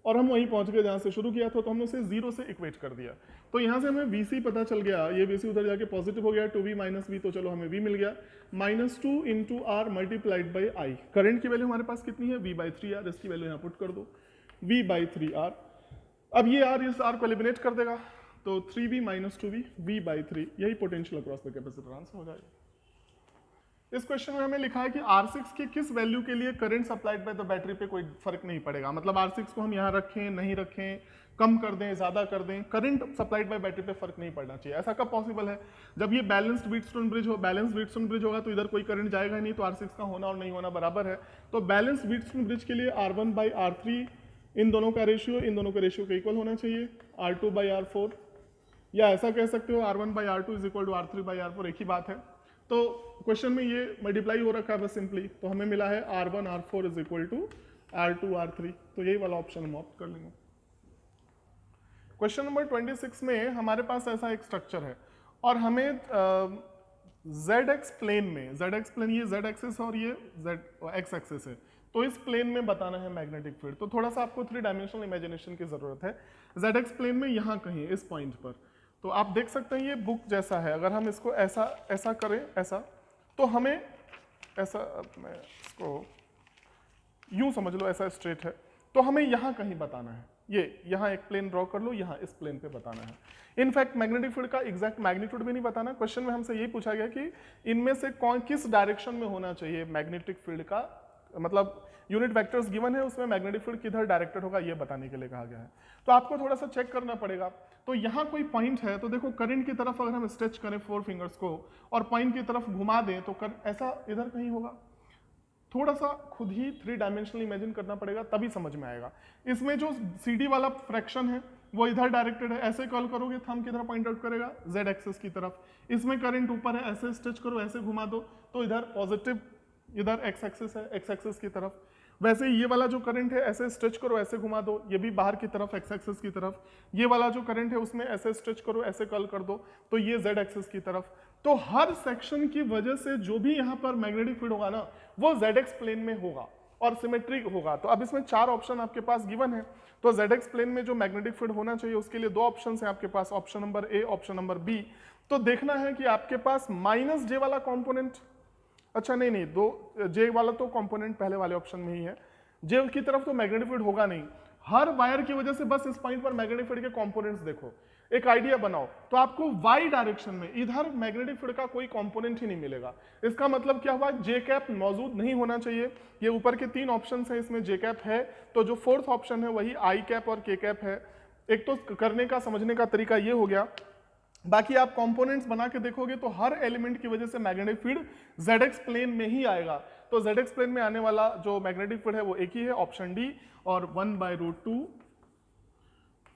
और हम वहीं पहुंच गए जहां से शुरू किया था। तो हमने उसे 0 से इक्वेट कर दिया। तो यहां से हमें VC पता चल गया, ये VC उधर जाके पॉजिटिव हो गया, 2V -V, तो चलो हमें V मिल गया। -2 × R multiplied by I। Current की वैल्यू हमारे पास कितनी है, V/3R, इसकी वैल्यू यहाँ पुट कर दो, V/3R। अब ये R इस R को एलिमिनेट कर देगा, तो 3V - 2V, V/3, यही potential across the capacitor answer हो जाएगा। इस क्वेश्चन में हमें लिखा है कि R6 के किस वैल्यू के लिए current supplied by the battery पे कोई फर्क नहीं पड़ेगा। मतलब R6 को हम यहाँ रखें, नहीं रखें, कम कर दें, ज्यादा कर दें, करंट सप्लाइड बाय बैटरी पे फर्क नहीं पड़ना चाहिए। ऐसा कब पॉसिबल है, जब ये बैलेंस्ड व्हीटस्टोन ब्रिज हो। बैलेंस्ड व्हीटस्टोन ब्रिज होगा तो इधर कोई करंट जाएगा ही नहीं, तो R6 का होना और नहीं होना बराबर है। तो बैलेंस्ड व्हीटस्टोन ब्रिज के लिए R1/R3 इन दोनों का रेशियो के इक्वल होना चाहिए, R2/R4, या ऐसा कह सकते हो R1/R2 = R3/R4, एक ही बात है। तो क्वेश्चन में ये मल्टीप्लाई हो रखा है बस सिंपली, तो हमें मिला है R1/R4 = R2/R3, तो यही वाला ऑप्शन हम ऑप्ट कर लेंगे। क्वेश्चन नंबर 26 में हमारे पास ऐसा एक स्ट्रक्चर है और हमें ZX प्लेन में, ZX प्लेन ये Z एक्सिस और ये X एक्सिस है, तो इस प्लेन में बताना है मैग्नेटिक फील्ड। तो थोड़ा सा आपको 3 डायमेंशनल इमेजिनेशन की जरूरत है। ZX प्लेन में यहाँ कहीं इस पॉइंट पर, तो आप देख सकते हैं ये बुक जैसा है। अगर हम इसको ऐसा करें, ऐसा, तो हमें ऐसा, मैं इसको यूं समझ लो, ऐसा स्ट्रेट है, तो हमें यहाँ कहीं बताना है। ये यहाँ एक प्लेन ड्रॉ कर लो, यहाँ इस प्लेन पे बताना है। इनफैक्ट मैग्नेटिक फील्ड का एग्जैक्ट मैग्नीट्यूड भी नहीं बताना। क्वेश्चन में हमसे यही पूछा गया कि इनमें से कौन किस डायरेक्शन में होना चाहिए मैग्नेटिक फील्ड का, मतलब यूनिट वेक्टर्स गिवन है, उसमें मैग्नेटिक फील्ड किधर डायरेक्टेड होगा ये बताने के लिए कहा गया है। तो आपको थोड़ा सा चेक करना पड़ेगा। तो यहाँ कोई पॉइंट है, तो देखो करंट की तरफ अगर हम स्ट्रेच करें 4 फिंगर्स को और पॉइंट की तरफ घुमा दें तो ऐसा इधर कहीं होगा। थोड़ा सा खुद ही 3 डायमेंशनल इमेजिन करना पड़ेगा, तभी समझ में आएगा। इसमें जो CD वाला फ्रैक्शन है वो इधर डायरेक्टेड है, ऐसे कॉल करोगे थंब किधर पॉइंट आउट करेगा, Z एक्सिस की तरफ। इसमें करंट ऊपर है, ऐसे स्ट्रेच करो, ऐसे घुमा दो तो इधर पॉजिटिव, इधर X एक्सिस है, X एक्सिस की तरफ। वैसे ये वाला जो करंट है ऐसे स्ट्रेच करो, ऐसे घुमा दो, ये भी बाहर की तरफ X एक्सिस की तरफ। ये वाला जो करंट है उसमें ऐसे स्ट्रेच करो, ऐसे कर्ल कर दो, तो ये Z एक्सिस की तरफ। तो हर सेक्शन की वजह से जो भी यहाँ पर मैग्नेटिक फील्ड होगा ना, वो ZX प्लेन में होगा और सिमेट्रिक होगा। तो अब इसमें 4 ऑप्शन आपके पास गिवन है। तो ZX प्लेन में जो मैग्नेटिक फील्ड होना चाहिए उसके लिए 2 ऑप्शन है आपके पास, option number A, option number B। तो देखना है कि आपके पास -J वाला कॉम्पोनेंट, अच्छा नहीं, 2J वाला तो कंपोनेंट पहले वाले ऑप्शन में ही है, J की तरफ तो मैग्नेटिक फील्ड होगा नहीं। हर वायर की वजह से बस इस पॉइंट पर मैग्नेटिक फील्ड के कंपोनेंट्स देखो, एक आइडिया बनाओ, तो आपको Y डायरेक्शन में इधर मैग्नेटिक फील्ड का कोई कंपोनेंट ही नहीं मिलेगा। इसका मतलब क्या हुआ, J कैप मौजूद नहीं होना चाहिए। ये ऊपर के 3 ऑप्शन है, इसमें J कैप है, तो जो 4th ऑप्शन है वही I कैप और K कैप है। एक तो करने का, समझने का तरीका ये हो गया। बाकी आप कंपोनेंट्स बना के देखोगे तो हर एलिमेंट की वजह से मैग्नेटिक फील्ड ZX प्लेन में ही आएगा। तो ZX प्लेन में आने वाला जो मैग्नेटिक फील्ड है वो एक ही है, ऑप्शन डी, और 1/√2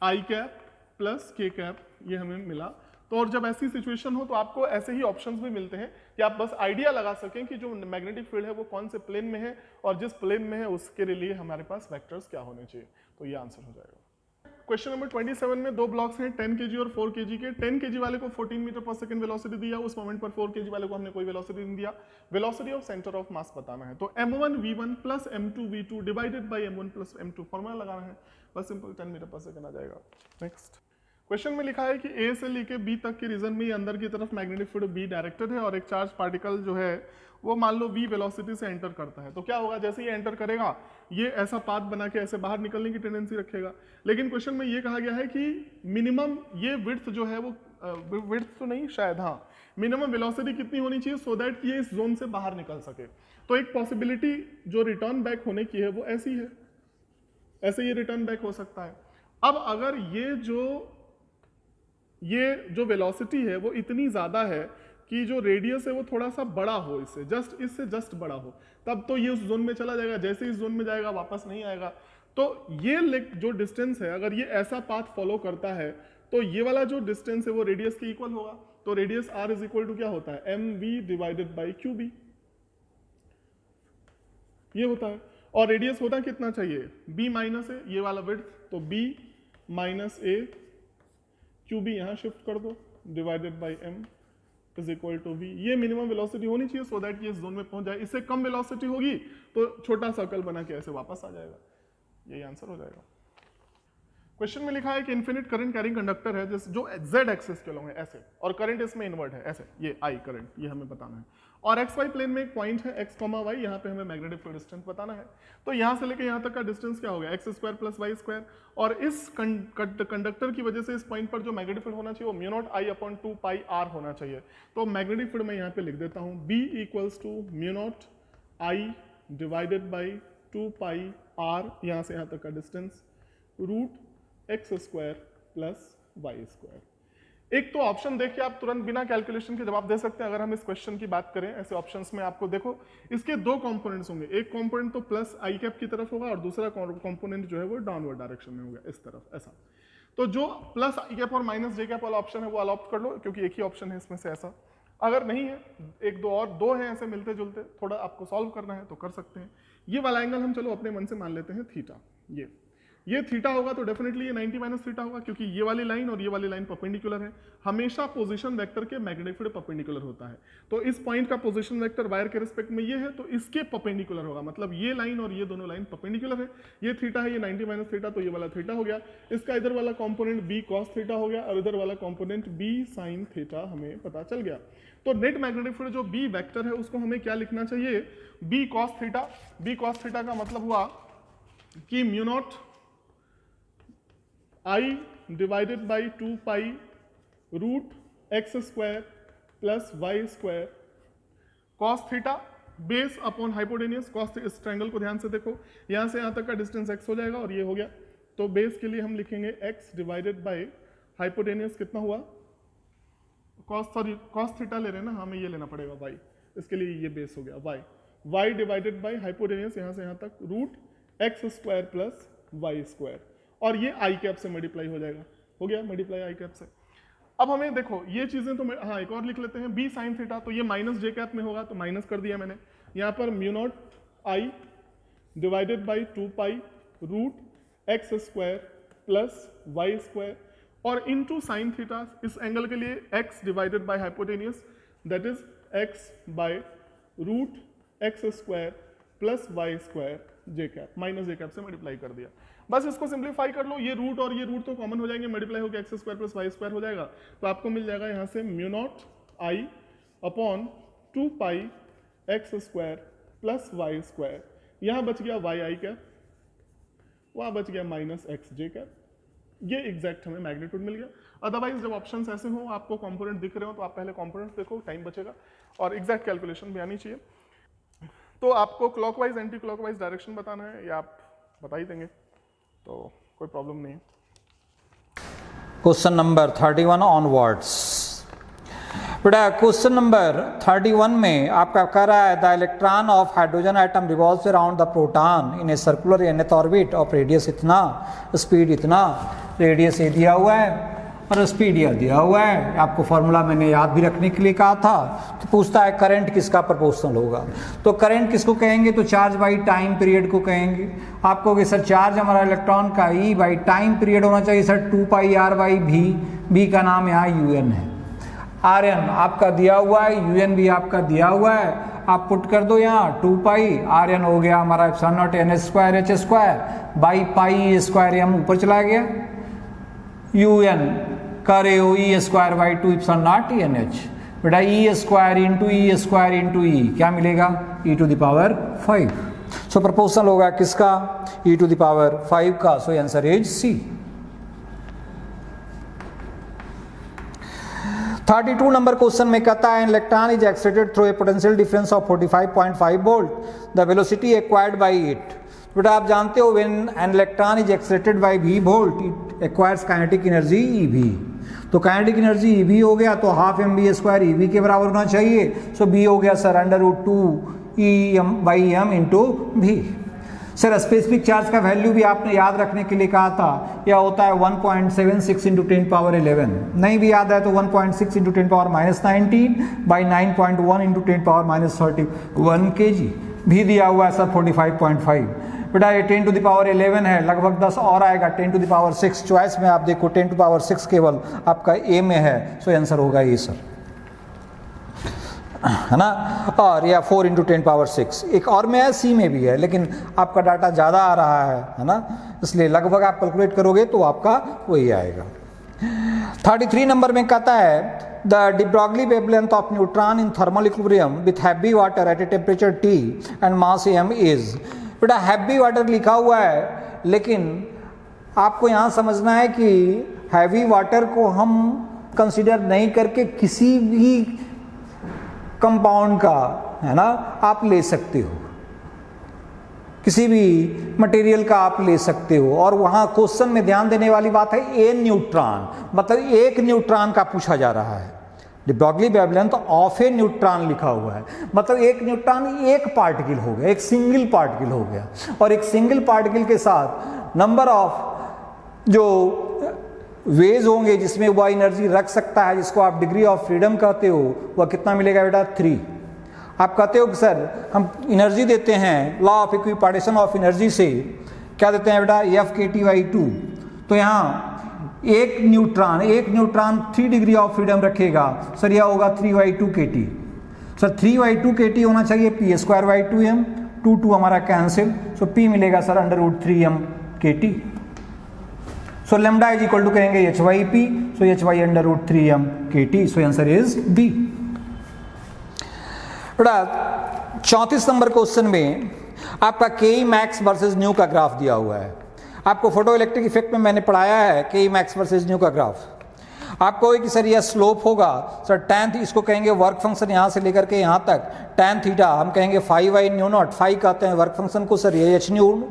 I cap plus K cap, ये हमें मिला। तो और जब ऐसी सिचुएशन हो तो आपको ऐसे ही ऑप्शंस भी मिलते हैं कि आप बस आइडिया लगा सकें कि जो मैग्नेटिक फील्ड है वो कौन से प्लेन में है, और जिस प्लेन में है उसके लिए हमारे पास वेक्टर्स क्या होने चाहिए। तो ये आंसर हो जाएगा। क्वेश्चन नंबर 27 में 2 ब्लॉक्स हैं 10 kg और 4 kg के। 10 kg वाले को 14 मीटर पर सेकंड वेलोसिटी दिया, उस मोमेंट पर 4 kg वाले को हमने कोई वेलोसिटी नहीं दिया। Velocity of centre of mass बताना है। तो m1v1 plus m2v2 divided by m1 plus m2 formula लगाना है, बस सिंपल 10 मीटर पर सेकंड आ जाएगा। नेक्स्ट क्वेश्चन में लिखा है कि A से लेके B तक के रीजन में अंदर की तरफ मैग्नेटिक फील्ड B डायरेक्टेड है और एक चार्ज पार्टिकल जो है वो मान लो v वेलोसिटी से एंटर करता है। तो क्या होगा, जैसे ये एंटर करेगा ये ऐसा पाथ बना के ऐसे बाहर निकलने की टेंडेंसी रखेगा। लेकिन क्वेश्चन में ये कहा गया है कि मिनिमम ये विड्थ जो है वो विड्थ तो नहीं शायद, हाँ, मिनिमम वेलोसिटी कितनी होनी चाहिए सो दैट ये इस जोन से बाहर निकल सके। तो एक पॉसिबिलिटी जो रिटर्न बैक होने की है वो ऐसी है, ऐसे ये रिटर्न बैक हो सकता है। अब अगर ये जो वेलोसिटी है वो इतनी ज्यादा है कि जो रेडियस है वो थोड़ा सा बड़ा हो, इससे जस्ट बड़ा हो, तब तो ये उस जोन में चला जाएगा। जैसे इस जोन में जाएगा वापस नहीं आएगा। तो ये जो डिस्टेंस है अगर ये ऐसा पाथ फॉलो करता है तो ये वाला जो डिस्टेंस है वो रेडियस के इक्वल होगा, तो radius r is equal to क्या होता है, mv डिवाइडेड बाई qb, ये होता है। और रेडियस होता कितना चाहिए, b माइनस ए, ये वाला विड्थ, तो b माइनस ए qb यहाँ शिफ्ट कर दो divided by m is equal to v। ये मिनिमम वेलोसिटी होनी चाहिए सो दैट ये इस जोन में पहुंच जाए। इससे कम वेलोसिटी होगी तो छोटा सर्कल बना के ऐसे वापस आ जाएगा, यही आंसर हो जाएगा। क्वेश्चन में लिखा है कि इन्फिनिट करंट कैरिंग कंडक्टर है जो z एक्सिस के अलॉन्ग है ऐसे, और करंट इसमें इनवर्ट है ऐसे, ये I करंट, ये हमें बताना है। और XY प्लेन में एक पॉइंट है x, y, यहाँ पे हमें मैग्नेटिक फील्ड डिस्टेंस बताना है। तो यहाँ से लेके यहाँ तक का डिस्टेंस क्या हो गया, x square plus Y square, और इस कंडक्टर की वजह से इस पॉइंट पर जो मैग्नेटिक फील्ड होना चाहिए वो mu naught I upon 2 pi r होना चाहिए। तो मैग्नेटिक फील्ड मैं यहाँ पे लिख देता हूँ B equals to mu naught I divided by 2 pi r, यहाँ से यहाँ तक का distance, root X square plus Y square. एक तो ऑप्शन देख के आप तुरंत बिना कैलकुलेशन के जवाब दे सकते हैं। अगर हम इस क्वेश्चन की बात करें ऐसे ऑप्शंस में, आपको देखो इसके दो कंपोनेंट्स होंगे, एक कंपोनेंट तो प्लस आई कैप की तरफ होगा और दूसरा कंपोनेंट जो है वो डाउनवर्ड डायरेक्शन में होगा इस तरफ, ऐसा। तो जो प्लस आई कैप और माइनस जे कैप वाला ऑप्शन है वो अडॉप्ट कर लो, क्योंकि एक ही ऑप्शन है इसमें से ऐसा। अगर नहीं है, एक दो और दो हैं ऐसे मिलते जुलते, थोड़ा आपको सॉल्व करना है तो कर सकते हैं। ये वाला एंगल हम चलो अपने मन से मान लेते हैं थीटा, ये थीटा होगा तो डेफिनेटली ये 90 माइनस थीटा होगा, क्योंकि ये वाली लाइन और ये वाली लाइन परपेंडिकुलर है। हमेशा पोजीशन वेक्टर के मैग्नेटिक फील्ड परपेंडिकुलर होता है, तो इस पॉइंट का पोजीशन वेक्टर वायर के रिस्पेक्ट में ये है तो इसके परपेंडिकुलर होगा, मतलब ये लाइन और ये दोनों लाइन परपेंडिकुलर है। ये थीटा है, ये 90 माइनस थीटा, तो ये वाला थीटा हो गया। इसका इधर वाला कॉम्पोनेंट b cos थीटा हो गया और इधर वाला कॉम्पोनेंट b sin थीटा हमें पता चल गया। तो नेट मैग्नेटिक फील्ड जो b वेक्टर है उसको हमें क्या लिखना चाहिए, b cos theta. b cos theta का मतलब हुआ कि mu naught I divided by 2 pi root X square plus Y square cos theta base upon hypotenuse. Cos, इस ट्रायंगल को ध्यान से देखो, यहाँ से यहाँ तक का डिस्टेंस x हो जाएगा और ये हो गया, तो बेस के लिए हम लिखेंगे x डिवाइडेड बाई हाइपोटेनियस कितना हुआ, कॉस थीटा ले रहे हैं ना, हमें ये लेना पड़ेगा y, इसके लिए ये बेस हो गया y डिवाइडेड बाई हाइपोटेनियस यहाँ से यहाँ तक root X square plus Y square, और ये आई कैप से मल्टीप्लाई हो जाएगा, हो गया मल्टीप्लाई आई कैप से। अब हमें देखो ये चीजें तो हाँ एक और लिख लेते हैं, बी साइन थीटा, तो ये माइनस जे कैप में होगा तो माइनस कर दिया मैंने। यहाँ पर mu naught I divided by 2 pi root X square plus Y square और इनटू साइन थीटा, इस एंगल के लिए x divided by hypotenuse that is x by root X square plus Y square J cap, minus J cap से multiply कर दिया। बस इसको simplify कर लो, ये रूट और ये रूट तो कॉमन हो जाएंगे, मल्टीप्लाई होकर x square plus Y square हो जाएगा, तो आपको मिल जाएगा यहाँ से mu naught I upon 2 pi x square plus Y square, यहाँ बच गया वाई आई कैप, वहाँ बच गया माइनस एक्स जे कैप। ये एग्जैक्ट हमें मैग्नीट्यूड मिल गया। अदरवाइज जब ऑप्शंस ऐसे हो, आपको कंपोनेंट दिख रहे हो, तो आप पहले कंपोनेंट्स देखो, टाइम बचेगा और एग्जैक्ट कैलकुलेशन भी आनी चाहिए। तो आपको क्लॉकवाइज एंटी क्लॉकवाइज डायरेक्शन बताना है या आप बता ही देंगे तो कोई प्रॉब्लम नहीं है। Question number 31 onwards. बेटा क्वेश्चन नंबर 31 में आपका कह रहा है the electron of hydrogen atom revolves around the proton in a circular nth orbit of radius इतना, स्पीड इतना, रेडियस ये दिया हुआ है और स्पीड यह दिया हुआ है। आपको फॉर्मूला मैंने याद भी रखने के लिए कहा था। तो पूछता है करंट किसका प्रोपोर्शनल होगा, तो करंट किसको कहेंगे, तो चार्ज बाई टाइम पीरियड को कहेंगे। आप कहोगे सर चार्ज हमारा इलेक्ट्रॉन का ई बाई टाइम पीरियड होना चाहिए सर 2 पाई आर बाई भी, बी का नाम यहाँ यूएन है, आर एन आपका दिया हुआ है, यूएन भी आपका दिया हुआ है, आप पुट कर दो यहाँ 2 पाई आर एन हो गया हमारा epsilon naught n square h square by pi square m ऊपर चला गया, यू एन कर रहे हो e square by 2 epsilon naught n h. बेटा ई स्क्वायर इंटू ई क्या मिलेगा, e to the power 5। So proportional होगा किसका, ई टू द पावर 5 का। So answer is C. 32 number question में कहता है electron is excited through a potential difference of 45.5 volt, the velocity acquired by it. बेटा आप जानते हो when an electron is excited by v volt it acquires kinetic energy ev। तो kinetic energy ev हो गया तो हाफ mv स्क्वायर ev के बराबर होना चाहिए। सो b हो गया sir under root 2 e m by m into v। Sir specific charge का वैल्यू भी आपने याद रखने के लिए कहा था, यह होता है 1.76 इंटू 10⁻11, नहीं भी याद है तो 1.6 इंटू 10⁻19 बाई 9.1 इंटू 10⁻31 kg भी दिया हुआ है सर 45.5। बेटा ये 10⁻11 है, लगभग 10 और आएगा 10⁻6। चॉइस में आप देखो 10⁻6 केवल आपका ए में है, सो आंसर होगा ये सर, है ना। और या 4 इंटू 10⁻6 एक और में है, सी में भी है, लेकिन आपका डाटा ज़्यादा आ रहा है ना, इसलिए लगभग आप कैलकुलेट करोगे तो आपका वही आएगा। 33 नंबर में कहता है the de Broglie wavelength of neutron in thermal equilibrium with heavy water at a temperature T and mass m is। बेटा हैवी वाटर लिखा हुआ है, लेकिन आपको यहाँ समझना है कि हैवी वाटर को हम कंसिडर नहीं करके किसी भी कंपाउंड का, है ना, आप ले सकते हो, किसी भी मटेरियल का आप ले सकते हो। और वहाँ क्वेश्चन में ध्यान देने वाली बात है ए न्यूट्रॉन, मतलब एक न्यूट्रॉन का पूछा जा रहा है। de Broglie wavelength of A neutron लिखा हुआ है, मतलब एक न्यूट्रॉन एक पार्टिकल हो गया, एक सिंगल पार्टिकल हो गया। और एक सिंगल पार्टिकल के साथ नंबर ऑफ जो वेज होंगे जिसमें वह एनर्जी रख सकता है, जिसको आप डिग्री ऑफ फ्रीडम कहते हो, वह कितना मिलेगा बेटा 3। आप कहते हो कि सर हम एनर्जी देते हैं law of equipartition of energy से, क्या देते हैं बेटा F(kT/2), तो यहाँ एक न्यूट्रॉन 3 डिग्री ऑफ फ्रीडम रखेगा, सर यह होगा 3/2 kT। सर 3/2 kT होना चाहिए P²/2m, 2 हमारा कैंसिल, सो P मिलेगा sir √3m kT। So lambda is equal to कहेंगे h/p, so h/√3m kT, so answer is B। बेटा 34 नंबर क्वेश्चन में आपका के मैक्स वर्सेस न्यू का ग्राफ दिया हुआ है। आपको फोटो इलेक्ट्रिक इफेक्ट में मैंने पढ़ाया है के मैक्स वर्सेस न्यू का ग्राफ। आपको कि सर यह स्लोप होगा, सर tan, इसको कहेंगे वर्क फंक्शन यहाँ से लेकर के यहाँ तक, tan थीटा हम कहेंगे φ/μ0, फाई कहते हैं वर्क फंक्शन को, सर ये h/μ0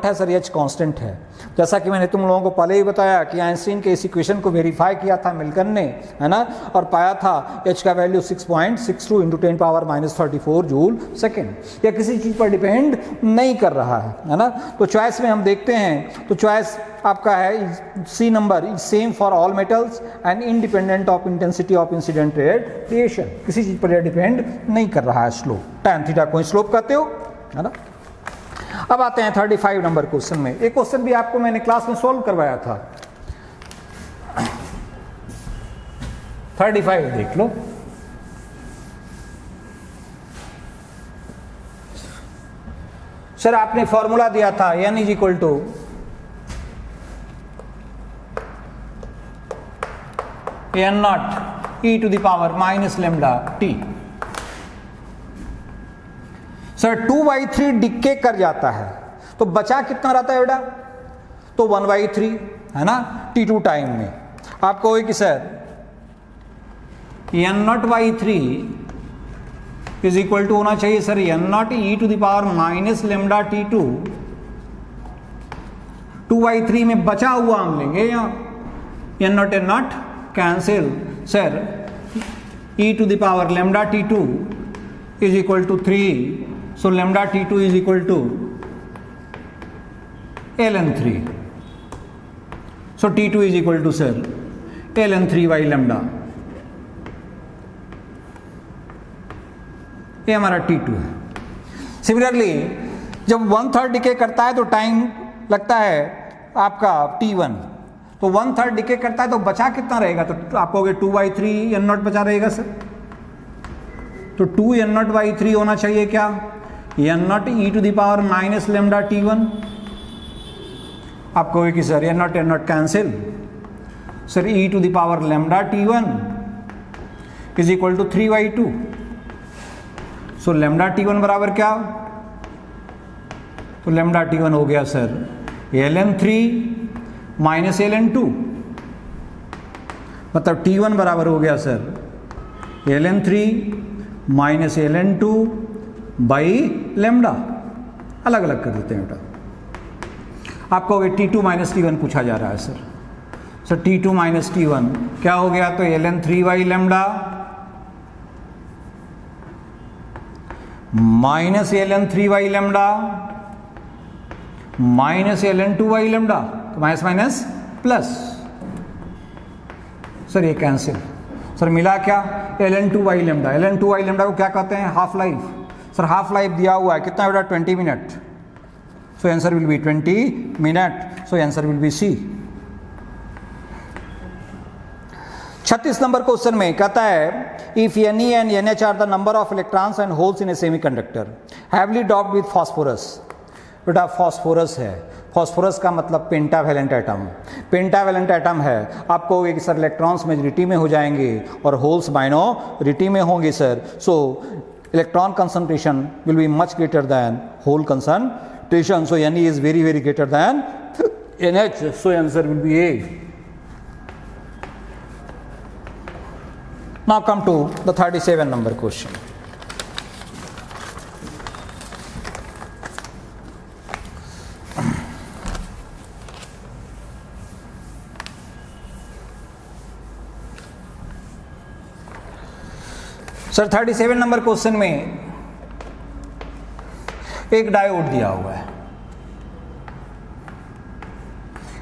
है, सर h कांस्टेंट है। जैसा कि मैंने तुम लोगों को पहले ही बताया कि आइंस्टीन के इस इक्वेशन को वेरीफाई किया था मिल्टन ने, है ना, और पाया था h का वैल्यू 6.62 इंटू 10⁻34 जूल सेकेंड। यह किसी चीज़ पर डिपेंड नहीं कर रहा है ना। तो चॉइस में हम देखते हैं, तो चॉइस आपका है C number, is same for all metals and independent of intensity of incident radiation. किसी चीज़ पर यह डिपेंड नहीं कर रहा है स्लोप, tan थीटा को स्लोप कहते हो, है ना। अब आते हैं 35 नंबर क्वेश्चन में। एक क्वेश्चन भी आपको मैंने क्लास में सॉल्व करवाया था, 35 देख लो। सर आपने फॉर्मूला दिया था n is equal to n0 e to the power minus lambda t। Sir 2/3 decay कर जाता है, तो बचा कितना रहता है बेटा, तो 1/3, है ना, t2 टाइम में। आपको कि sir n0/3 is equal to होना चाहिए sir n0 e to the power minus lambda t2। 2/3 में बचा हुआ हम लेंगे यहाँ, n0 cancel, sir e to the power lambda t2 is equal to 3, so lambda t2 is equal to ln3, so t2 is equal to sir ln3 by lambda, ये हमारा t2 है। Similarly जब 1/3 डिके करता है तो time लगता है आपका t1, तो 1/3 डिके करता है तो बचा कितना रहेगा, तो आप कहोगे 2/3 n0 बचा रहेगा सर, तो 2 n0/3 होना चाहिए क्या, n0 e to the power minus lambda t1। आप कहोगे कि sir n0 cancel, sir e to the power lambda t1 is equal to 3/2, so lambda t1 बराबर क्या, तो लैम्डा t1 हो गया सर ln3 माइनस ln2, मतलब t1 बराबर हो गया sir ln3 minus ln2 by lambda. अलग अलग कर देते हैं बेटा। आप कहोगे t2 माइनस t1 पूछा जा रहा है sir, sir t2 minus t1 क्या हो गया, तो ln3 by lambda minus ln3 by lambda minus ln2 lambda, तो माइनस माइनस प्लस, सर ये कैंसिल, सर मिला क्या ln2 लैम्डा। ln2 लैम्डा को क्या कहते हैं, half life. Sir half life दिया हुआ है कितना बेटा, 20 minute, so answer will be 20 minute, so answer will be C. 36 number question में कहता है if Ne and NH are the number of electrons and holes in a semiconductor heavily doped with phosphorus. बेटा phosphorus है, phosphorus का मतलब pentavalent atom, pentavalent atom है। आप कहोगे कि सर इलेक्ट्रॉन्स मेजॉरिटी में हो जाएंगे और होल्स माइनॉरिटी में होंगे sir, so electron concentration will be much greater than hole concentration, so Ne is very very greater than NH, so answer will be A. Now come to the 37 number question. Sir 37 number question में एक diode दिया हुआ है,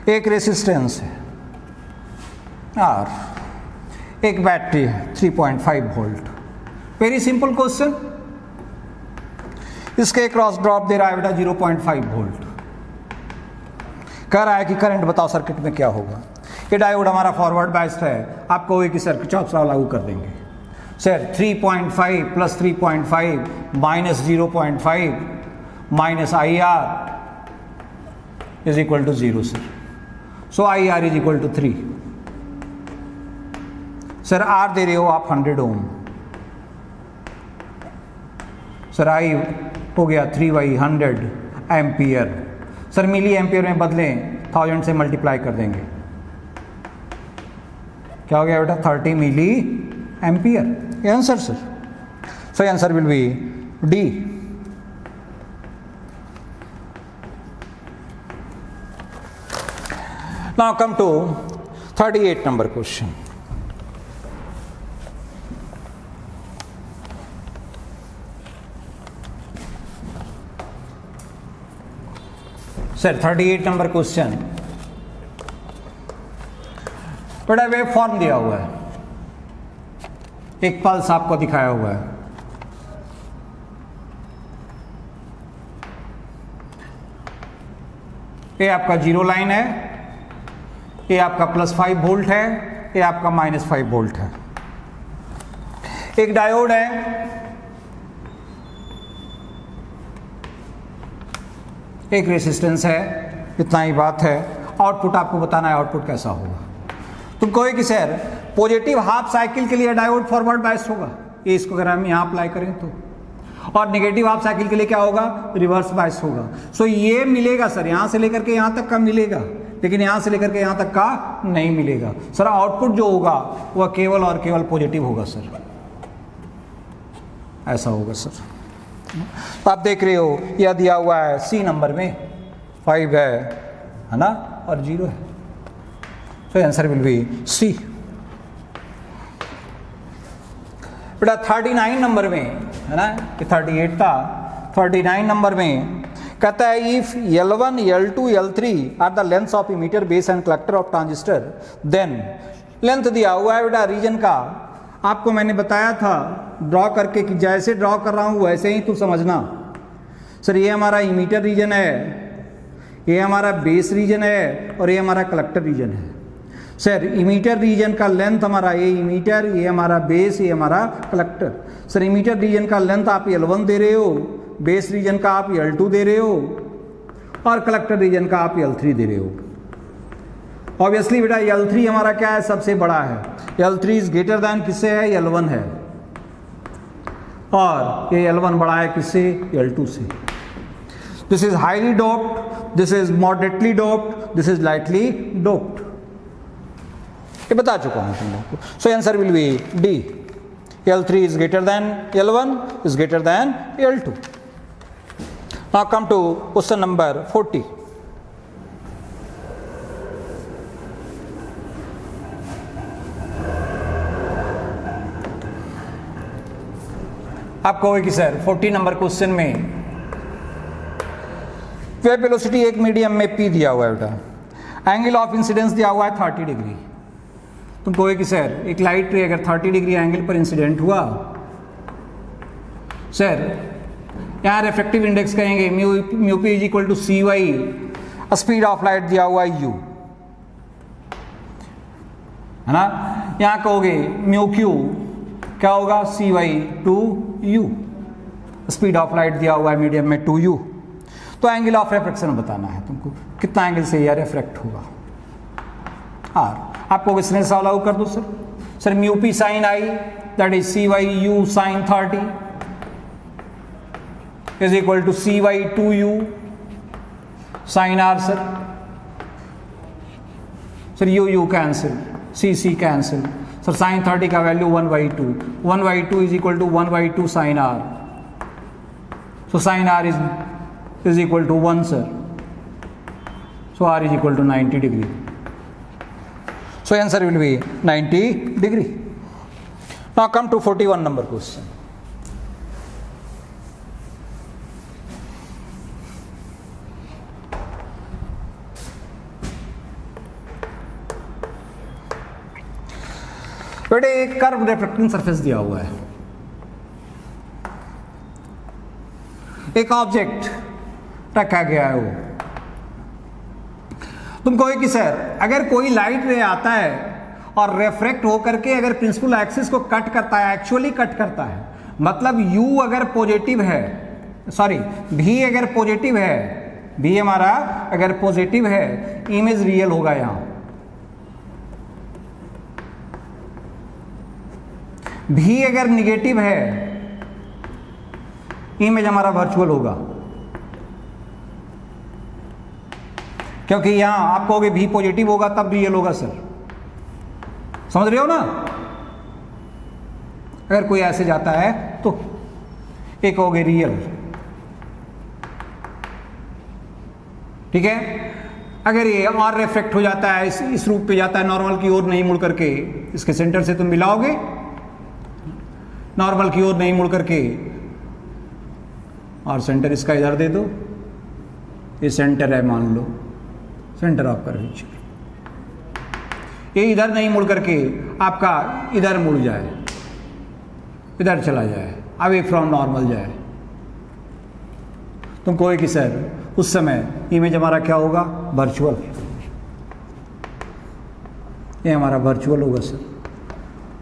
एक resistance है और एक battery है 3.5 वोल्ट। वेरी सिंपल क्वेश्चन, इसके क्रॉस ड्रॉप दे रहा है बेटा 0.5 वोल्ट, कह रहा है कि करंट बताओ सर्किट में क्या होगा। ये डायोड हमारा फॉरवर्ड बायस्ड है, आप कहोगे कि सर किरचॉफ लॉ लागू कर देंगे। Sir 3.5 plus 3.5 minus 0.5 minus IR is equal to 0 sir, so IR is equal to 3। Sir R दे रहे हो आप 100 ओम, सर I हो गया 3/100 एम्पियर। सर मिली एम्पियर में बदलें 1000 से मल्टीप्लाई कर देंगे, क्या हो गया बेटा 30 मिली एम्पियर, ये answer sir. So answer will be D. Now come to 38 number question. Sir 38 number question, बड़ा वेव फॉर्म दिया हुआ है, एक पल्स आपको दिखाया हुआ है, ये आपका जीरो लाइन है, ये आपका +5 वोल्ट है, ये आपका -5 वोल्ट है। एक डायोड है, एक रेसिस्टेंस है, इतना ही बात है। आउटपुट आपको बताना है आउटपुट कैसा होगा। तुम कहोगे कि सर पॉजिटिव हाफ साइकिल के लिए डायोड फॉरवर्ड बायस होगा, ये इसको अगर हम यहाँ अप्लाई करें तो, और नेगेटिव हाफ साइकिल के लिए क्या होगा, रिवर्स बायस होगा। सो ये मिलेगा सर, यहाँ से लेकर के यहाँ तक का मिलेगा, लेकिन यहाँ से लेकर के यहाँ तक का नहीं मिलेगा। सर आउटपुट जो होगा वह केवल और केवल पॉजिटिव होगा सर, ऐसा होगा सर। तो आप देख रहे हो यह दिया हुआ है सी नंबर में 5 है ना, और 0 है, so answer will be C. बेटा 39 नंबर में है ना, ये 38 था, 39 नंबर में कहता है if L1, L2, L3 are the length of emitter base and collector of transistor, then length दिया हुआ है बेटा रीजन का। आपको मैंने बताया था ड्रॉ करके कि जैसे ड्रॉ कर रहा हूँ वैसे ही तू समझना। सर ये हमारा इमीटर रीजन है, ये हमारा बेस रीजन है, और ये हमारा कलेक्टर रीजन है। सर इमीटर रीजन का लेंथ हमारा ये इमीटर, ये हमारा बेस, ये हमारा कलेक्टर। सर इमीटर रीजन का लेंथ आप L1 दे रहे हो, बेस रीजन का आप L2 दे रहे हो, और कलेक्टर रीजन का आप L3 दे रहे हो। ऑब्वियसली बेटा L3 हमारा क्या है, सबसे बड़ा है। L3 इज ग्रेटर दैन किससे है, L1 है, और ये L1 बड़ा है किससे, L2 से। This is highly doped, this is moderately doped, this is lightly doped. ये बता चुका हूं तुम लोग को। सो answer will be D. L3 is greater than L1 is greater than L2. Now come to question number 40. आप कहोगे कि सर 40 नंबर क्वेश्चन में वेव वेलोसिटी एक मीडियम में p दिया हुआ है बेटा, एंगल ऑफ इंसिडेंस दिया हुआ है 30 डिग्री। तुम कहोगे कि सर एक लाइट रे अगर 30 डिग्री एंगल पर इंसिडेंट हुआ, सर यहाँ रिफ्रैक्टिव इंडेक्स कहेंगे mu P is equal to C Y, speed of light दिया हुआ है u, है ना। यहाँ कहोगे म्यू क्यू क्या होगा, c y to u, speed of light दिया हुआ है मीडियम में 2u। तो एंगल ऑफ रिफ्रैक्शन बताना है तुमको, कितना एंगल से यह रिफ्रैक्ट होगा। और आपको इसने सॉल्व कर दो sir mu P sine I that is C Y U sine 30 is equal to C Y 2u sine R. Sir U cancel, C cancel, sir sine 30 का value 1/2 is equal to 1/2 sine R. So sine R is equal to 1 sir, so r is equal to 90 degree, so answer will be 90 degree. Now come to 41 number question. बेटे एक curve reflecting surface दिया हुआ है, एक object रखा गया है वो। तुम कहोगे कि सर अगर कोई लाइट रे आता है और रिफ्रैक्ट होकर के अगर प्रिंसिपल एक्सिस को कट करता है, एक्चुअली कट करता है, मतलब u अगर पॉजिटिव है, सॉरी v अगर पॉजिटिव है, v हमारा अगर पॉजिटिव है, इमेज रियल होगा। यहां v अगर निगेटिव है, इमेज हमारा वर्चुअल होगा। क्योंकि यहां आप कहोगे भी पॉजिटिव होगा तब रियल होगा सर, समझ रहे हो ना। अगर कोई ऐसे जाता है तो एक कहोगे रियल, ठीक है। अगर ये और रिफ्लेक्ट हो जाता है, इस रूप पे जाता है, नॉर्मल की ओर नहीं मुड़ करके, इसके सेंटर से तुम मिलाओगे, नॉर्मल की ओर नहीं मुड़ करके, और सेंटर इसका इधर दे दो, ये सेंटर है मान लो, सेंटर ऑफ कर्वेचर, ये इधर नहीं मुड़ करके आपका इधर मुड़ जाए, इधर चला जाए, अवे फ्रॉम नॉर्मल जाए, तुम कहोगे कि सर उस समय इमेज हमारा क्या होगा, वर्चुअल। ये हमारा वर्चुअल होगा सर,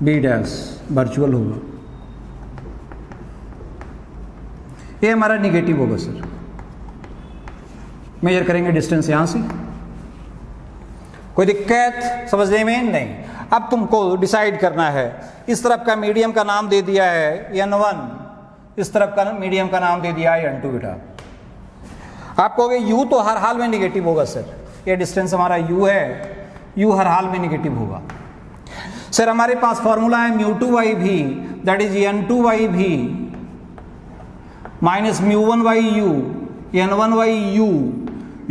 बी डैश वर्चुअल होगा। ये हमारा निगेटिव होगा सर। मेजर करेंगे डिस्टेंस यहां से, कोई दिक्कत समझने में नहीं। अब तुमको डिसाइड करना है, इस तरफ का मीडियम का नाम दे दिया है n1, इस तरफ का मीडियम का नाम दे दिया है n2 बेटा। आप कहोगे u तो हर हाल में निगेटिव होगा सर, ये डिस्टेंस हमारा u है, u हर हाल में निगेटिव होगा सर। हमारे पास फॉर्मूला है μ2/v that is n2/v minus μ1/u n1/u,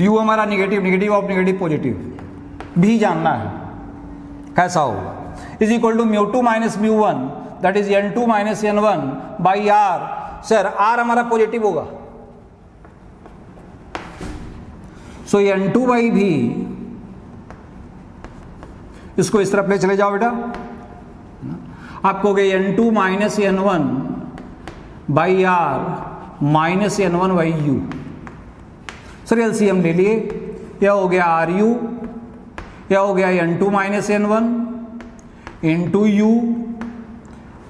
u हमारा निगेटिव ऑफ निगेटिव पॉजिटिव, भी जानना है कैसा होगा, is equal to μ2 minus μ1 that is n2 minus n1 by r। Sir r हमारा पॉजिटिव होगा, सो n2/v, इसको इस तरफ ले चले जाओ बेटा, आप कहोगे n2 minus n1 by r minus n1/u। Sir LCM ले लिए, यह हो गया ru, यह हो गया n2 minus n1 into u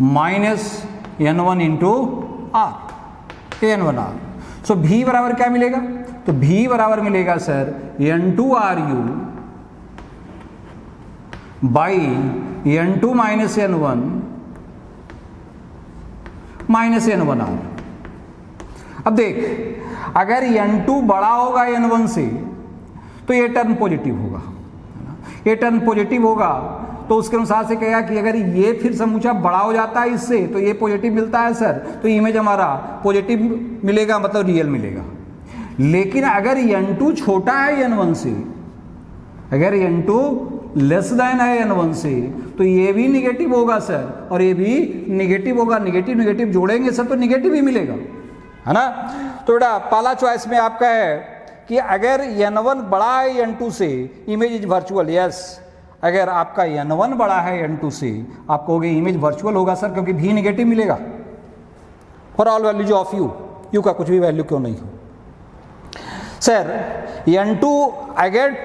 minus n1 into r, n1r। सो v बराबर क्या मिलेगा, तो v बराबर मिलेगा sir n2ru by n2 minus n1 minus n1r। अब देख, अगर n2 बड़ा होगा n1 से तो ये टर्म पॉजिटिव होगा, ये टर्म पॉजिटिव होगा तो उसके अनुसार से कहेगा कि अगर ये फिर समूचा बड़ा हो जाता है इससे तो ये पॉजिटिव मिलता है सर, तो इमेज हमारा पॉजिटिव मिलेगा, मतलब रियल मिलेगा। लेकिन अगर n2 छोटा है n1 से, अगर n2 लेस देन है n1 से, तो ये भी निगेटिव होगा सर, और ये भी निगेटिव होगा। निगेटिव निगेटिव जोड़ेंगे सर तो निगेटिव ही मिलेगा, है ना। तो बेटा पहला चॉइस में आपका है कि अगर n1 बड़ा है n2 से, इमेज इज वर्चुअल। यस, अगर आपका n1 बड़ा है n2 से, आप कहोगे इमेज वर्चुअल होगा सर, क्योंकि v नेगेटिव मिलेगा for all values of u का कुछ भी वैल्यू क्यों नहीं हो। सर n2 अगर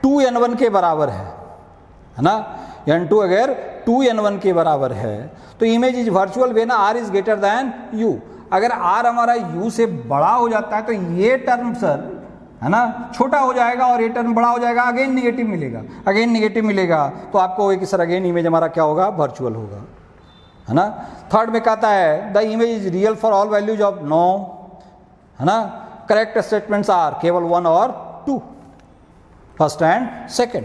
2n1 के बराबर है ना, n2 अगर 2n1 के बराबर है तो image is virtual when r is greater then u। अगर r हमारा u से बड़ा हो जाता है तो ये टर्म सर है ना छोटा हो जाएगा और ये टर्म बड़ा हो जाएगा, अगेन निगेटिव मिलेगा। अगेन निगेटिव मिलेगा तो आपको होगा कि सर अगेन इमेज हमारा क्या होगा, वर्चुअल होगा, है ना। थर्ड में कहता है the image is real for all values of no, है ना। करेक्ट स्टेटमेंट्स आर केवल 1 और 2, first and second.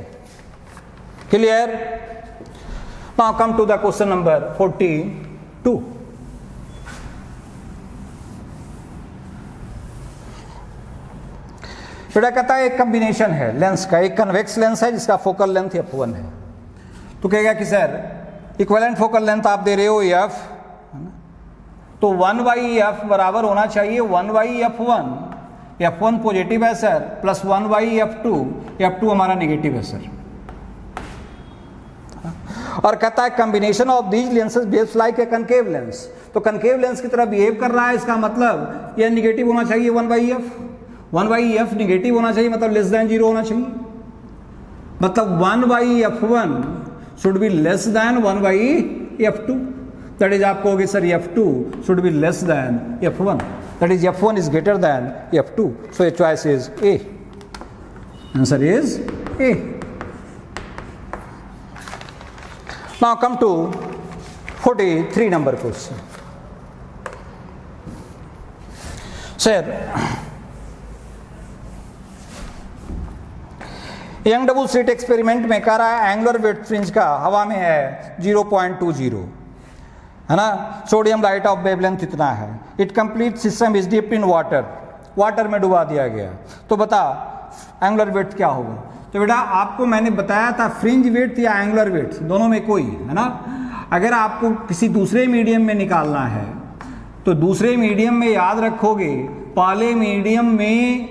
Clear? Now come to the question number 42। बेटा कहता है एक कॉम्बिनेशन है लेंस का, एक कन्वेक्स लेंस है जिसका फोकल लेंथ f1 है। तो कहेगा कि सर इक्विवेलेंट फोकल लेंथ आप दे रहे हो f, तो 1/f बराबर होना चाहिए 1/f1। f1 पॉजिटिव है सर, प्लस 1/f2, f2 हमारा नेगेटिव है सर। और कहता है combination of these lenses behaves like a concave lens. तो कनकेव लेंस की तरह बिहेव कर रहा है, इसका मतलब यह नेगेटिव होना चाहिए 1/f, 1/f नेगेटिव होना चाहिए, मतलब लेस देन 0 होना चाहिए। मतलब 1/f1 should be less than 1/f2। That is आप कहोगे sir f2 should be less than f1, that is f1 is greater than f2। So your choice is A, answer is A। Now come to 43 number question. Sir Young double slit experiment में कह रहा है angular wait fringe का हवा में है 0.20, है ना। सोडियम लाइट ऑफ वेवलेंथ इतना है। It complete system is dipped in water, water में डुबा दिया गया। तो बता एंगुलर वेट क्या होगा। तो बेटा आपको मैंने बताया था फ्रिंज वेट या एंगुलर वेट दोनों में कोई, है ना। अगर आपको किसी दूसरे मीडियम में निकालना है तो दूसरे मीडियम में याद रखोगे पहले मीडियम में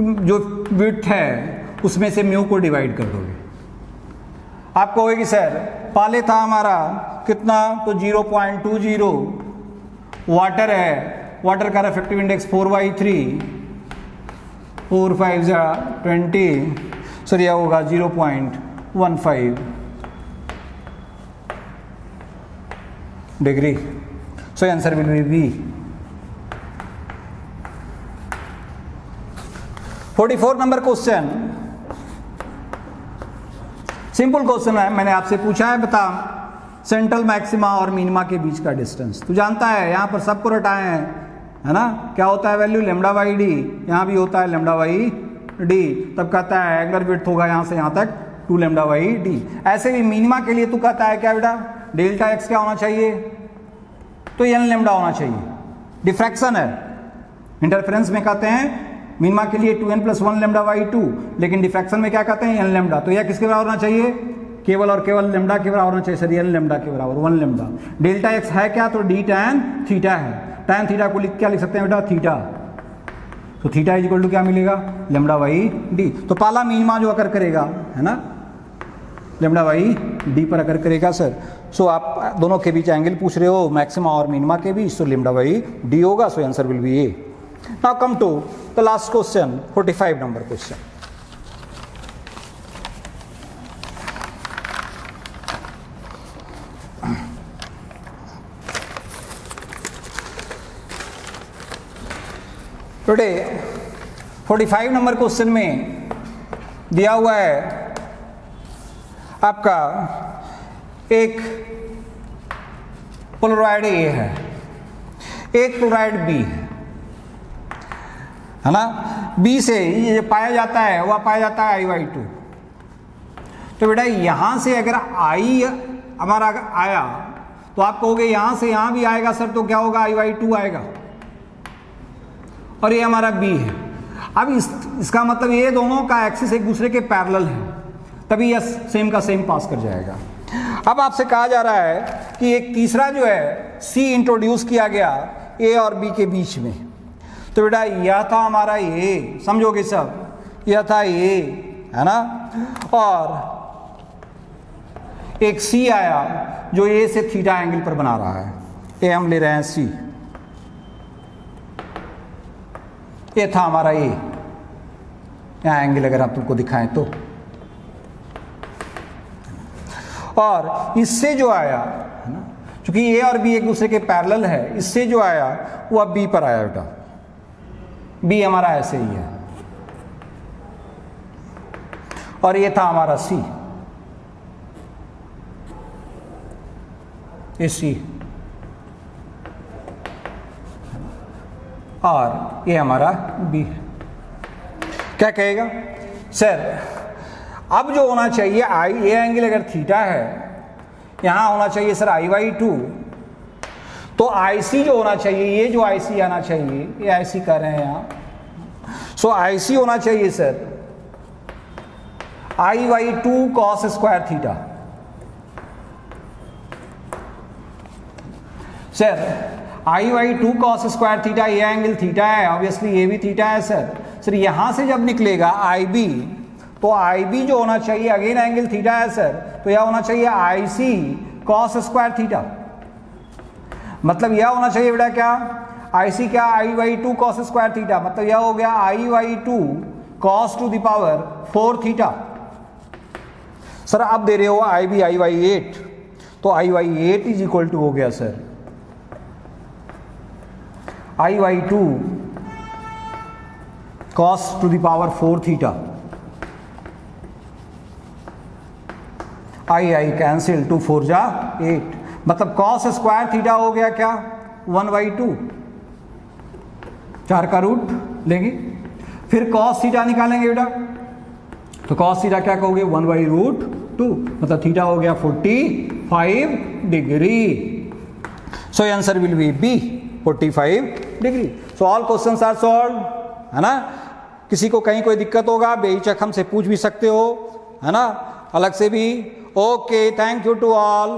जो विड्थ है उसमें से म्यू को डिवाइड कर दोगे। आप कहोगे कि सर पहले था हमारा कितना, तो 0.20, वाटर है, वाटर का रिफ्रैक्टिव इंडेक्स 4/3, 4 5 20, सर यह होगा 0.15 degree. So answer will be B. 44 number question, simple question है। मैंने आपसे पूछा है बता सेंट्रल मैक्सिमा और मिनिमा के बीच का डिस्टेंस। तू जानता है यहाँ पर सबको रटाए हैं, है ना। क्या होता है वैल्यू λ/d, यहाँ भी होता है λ/d। तब कहता है एंगुलर विड्थ होगा यहाँ से यहाँ तक 2 λ/d। ऐसे ही मिनिमा के लिए तू कहता है क्या बेटा डेल्टा x क्या होना चाहिए, तो n λ होना चाहिए। डिफ्रैक्शन है, इंटरफेरेंस में कहते हैं मिनिमा के लिए 2n + 1 λ/2, लेकिन डिफ्रैक्शन में क्या कहते हैं n λ। तो यह किसके बराबर होना चाहिए, केवल और केवल लैम्डा के बराबर होना चाहिए सर, n लैम्डा के बराबर 1 लैम्डा। डेल्टा x है क्या, तो d tan थीटा है। tan थीटा को क्या लिख सकते हैं बेटा, थीटा। तो थीटा इज इक्वल टू क्या मिलेगा, λ/d। तो पहला मिनिमा जो अकर करेगा, है ना, λ/d पर अकर करेगा सर। सो आप दोनों के बीच एंगल पूछ रहे हो, मैक्सिमा और मिनिमा के बीच, तो λ/d होगा। So answer will be A. Now come to the last question, 45 number question. Today 45 number question में दिया हुआ है आपका एक पोलराइड ए है, एक पोलराइड बी है ना। बी से ये पाया जाता है, वह पाया जाता है I/2। तो बेटा यहां से अगर I हमारा आया तो आप कहोगे यहां से यहां भी आएगा सर, तो क्या होगा, I/2 आएगा। और ये हमारा बी है। अब इसका मतलब ये दोनों का एक्सिस एक दूसरे के पैरेलल है, तभी यह सेम का सेम पास कर जाएगा। अब आपसे कहा जा रहा है कि एक तीसरा जो है सी इंट्रोड्यूस किया गया ए और बी के बीच में। तो बेटा यह था हमारा ए, समझोगे सब, यह था ए, है ना। और एक सी आया जो ए से थीटा एंगल पर बना रहा है, ए हम ले रहे हैं सी, ये था हमारा ए, यहां एंगल अगर आप तुमको दिखाएं तो। और इससे जो आया है ना, क्योंकि ए और बी एक दूसरे के पैरेलल है, इससे जो आया वो अब बी पर आया बेटा, बी हमारा ऐसे ही है। और ये था हमारा सी, ये सी, और ये हमारा बी है। क्या कहेगा सर, अब जो होना चाहिए आई, ये एंगल अगर थीटा है, यहां होना चाहिए सर I/2, तो IC जो होना चाहिए, ये जो IC आना चाहिए, ये IC कर रहे हैं यहां, सो IC होना चाहिए sir I/2 cos square theta. Sir I/2 cos square theta, ये एंगल थीटा है, ऑब्वियसली ये भी थीटा है सर। सर यहां से जब निकलेगा IB, तो IB जो होना चाहिए अगेन एंगल थीटा है सर, तो यह होना चाहिए IC cos स्क्वायर थीटा। मतलब यह होना चाहिए बेटा क्या, IC क्या, I/2 cos स्क्वायर थीटा, मतलब यह हो गया I/2 cos to the power 4 theta. Sir अब दे रहे हो IB I/8, तो I/8 इज इक्वल टू हो गया sir I/2 cos to the power 4 theta. I cancel, 2 4 जा 8, मतलब cos स्क्वायर थीटा हो गया क्या 1/2, 4 का रूट लेंगे, फिर cos थीटा निकालेंगे बेटा, तो cos थीटा क्या कहोगे 1/√2, मतलब थीटा हो गया 45 degree. So answer will be B, 45 degree. So all questions are solve, है ना। किसी को कहीं कोई दिक्कत होगा बेहिचक हमसे पूछ भी सकते हो, है ना, अलग से भी। Okay, thank you to all.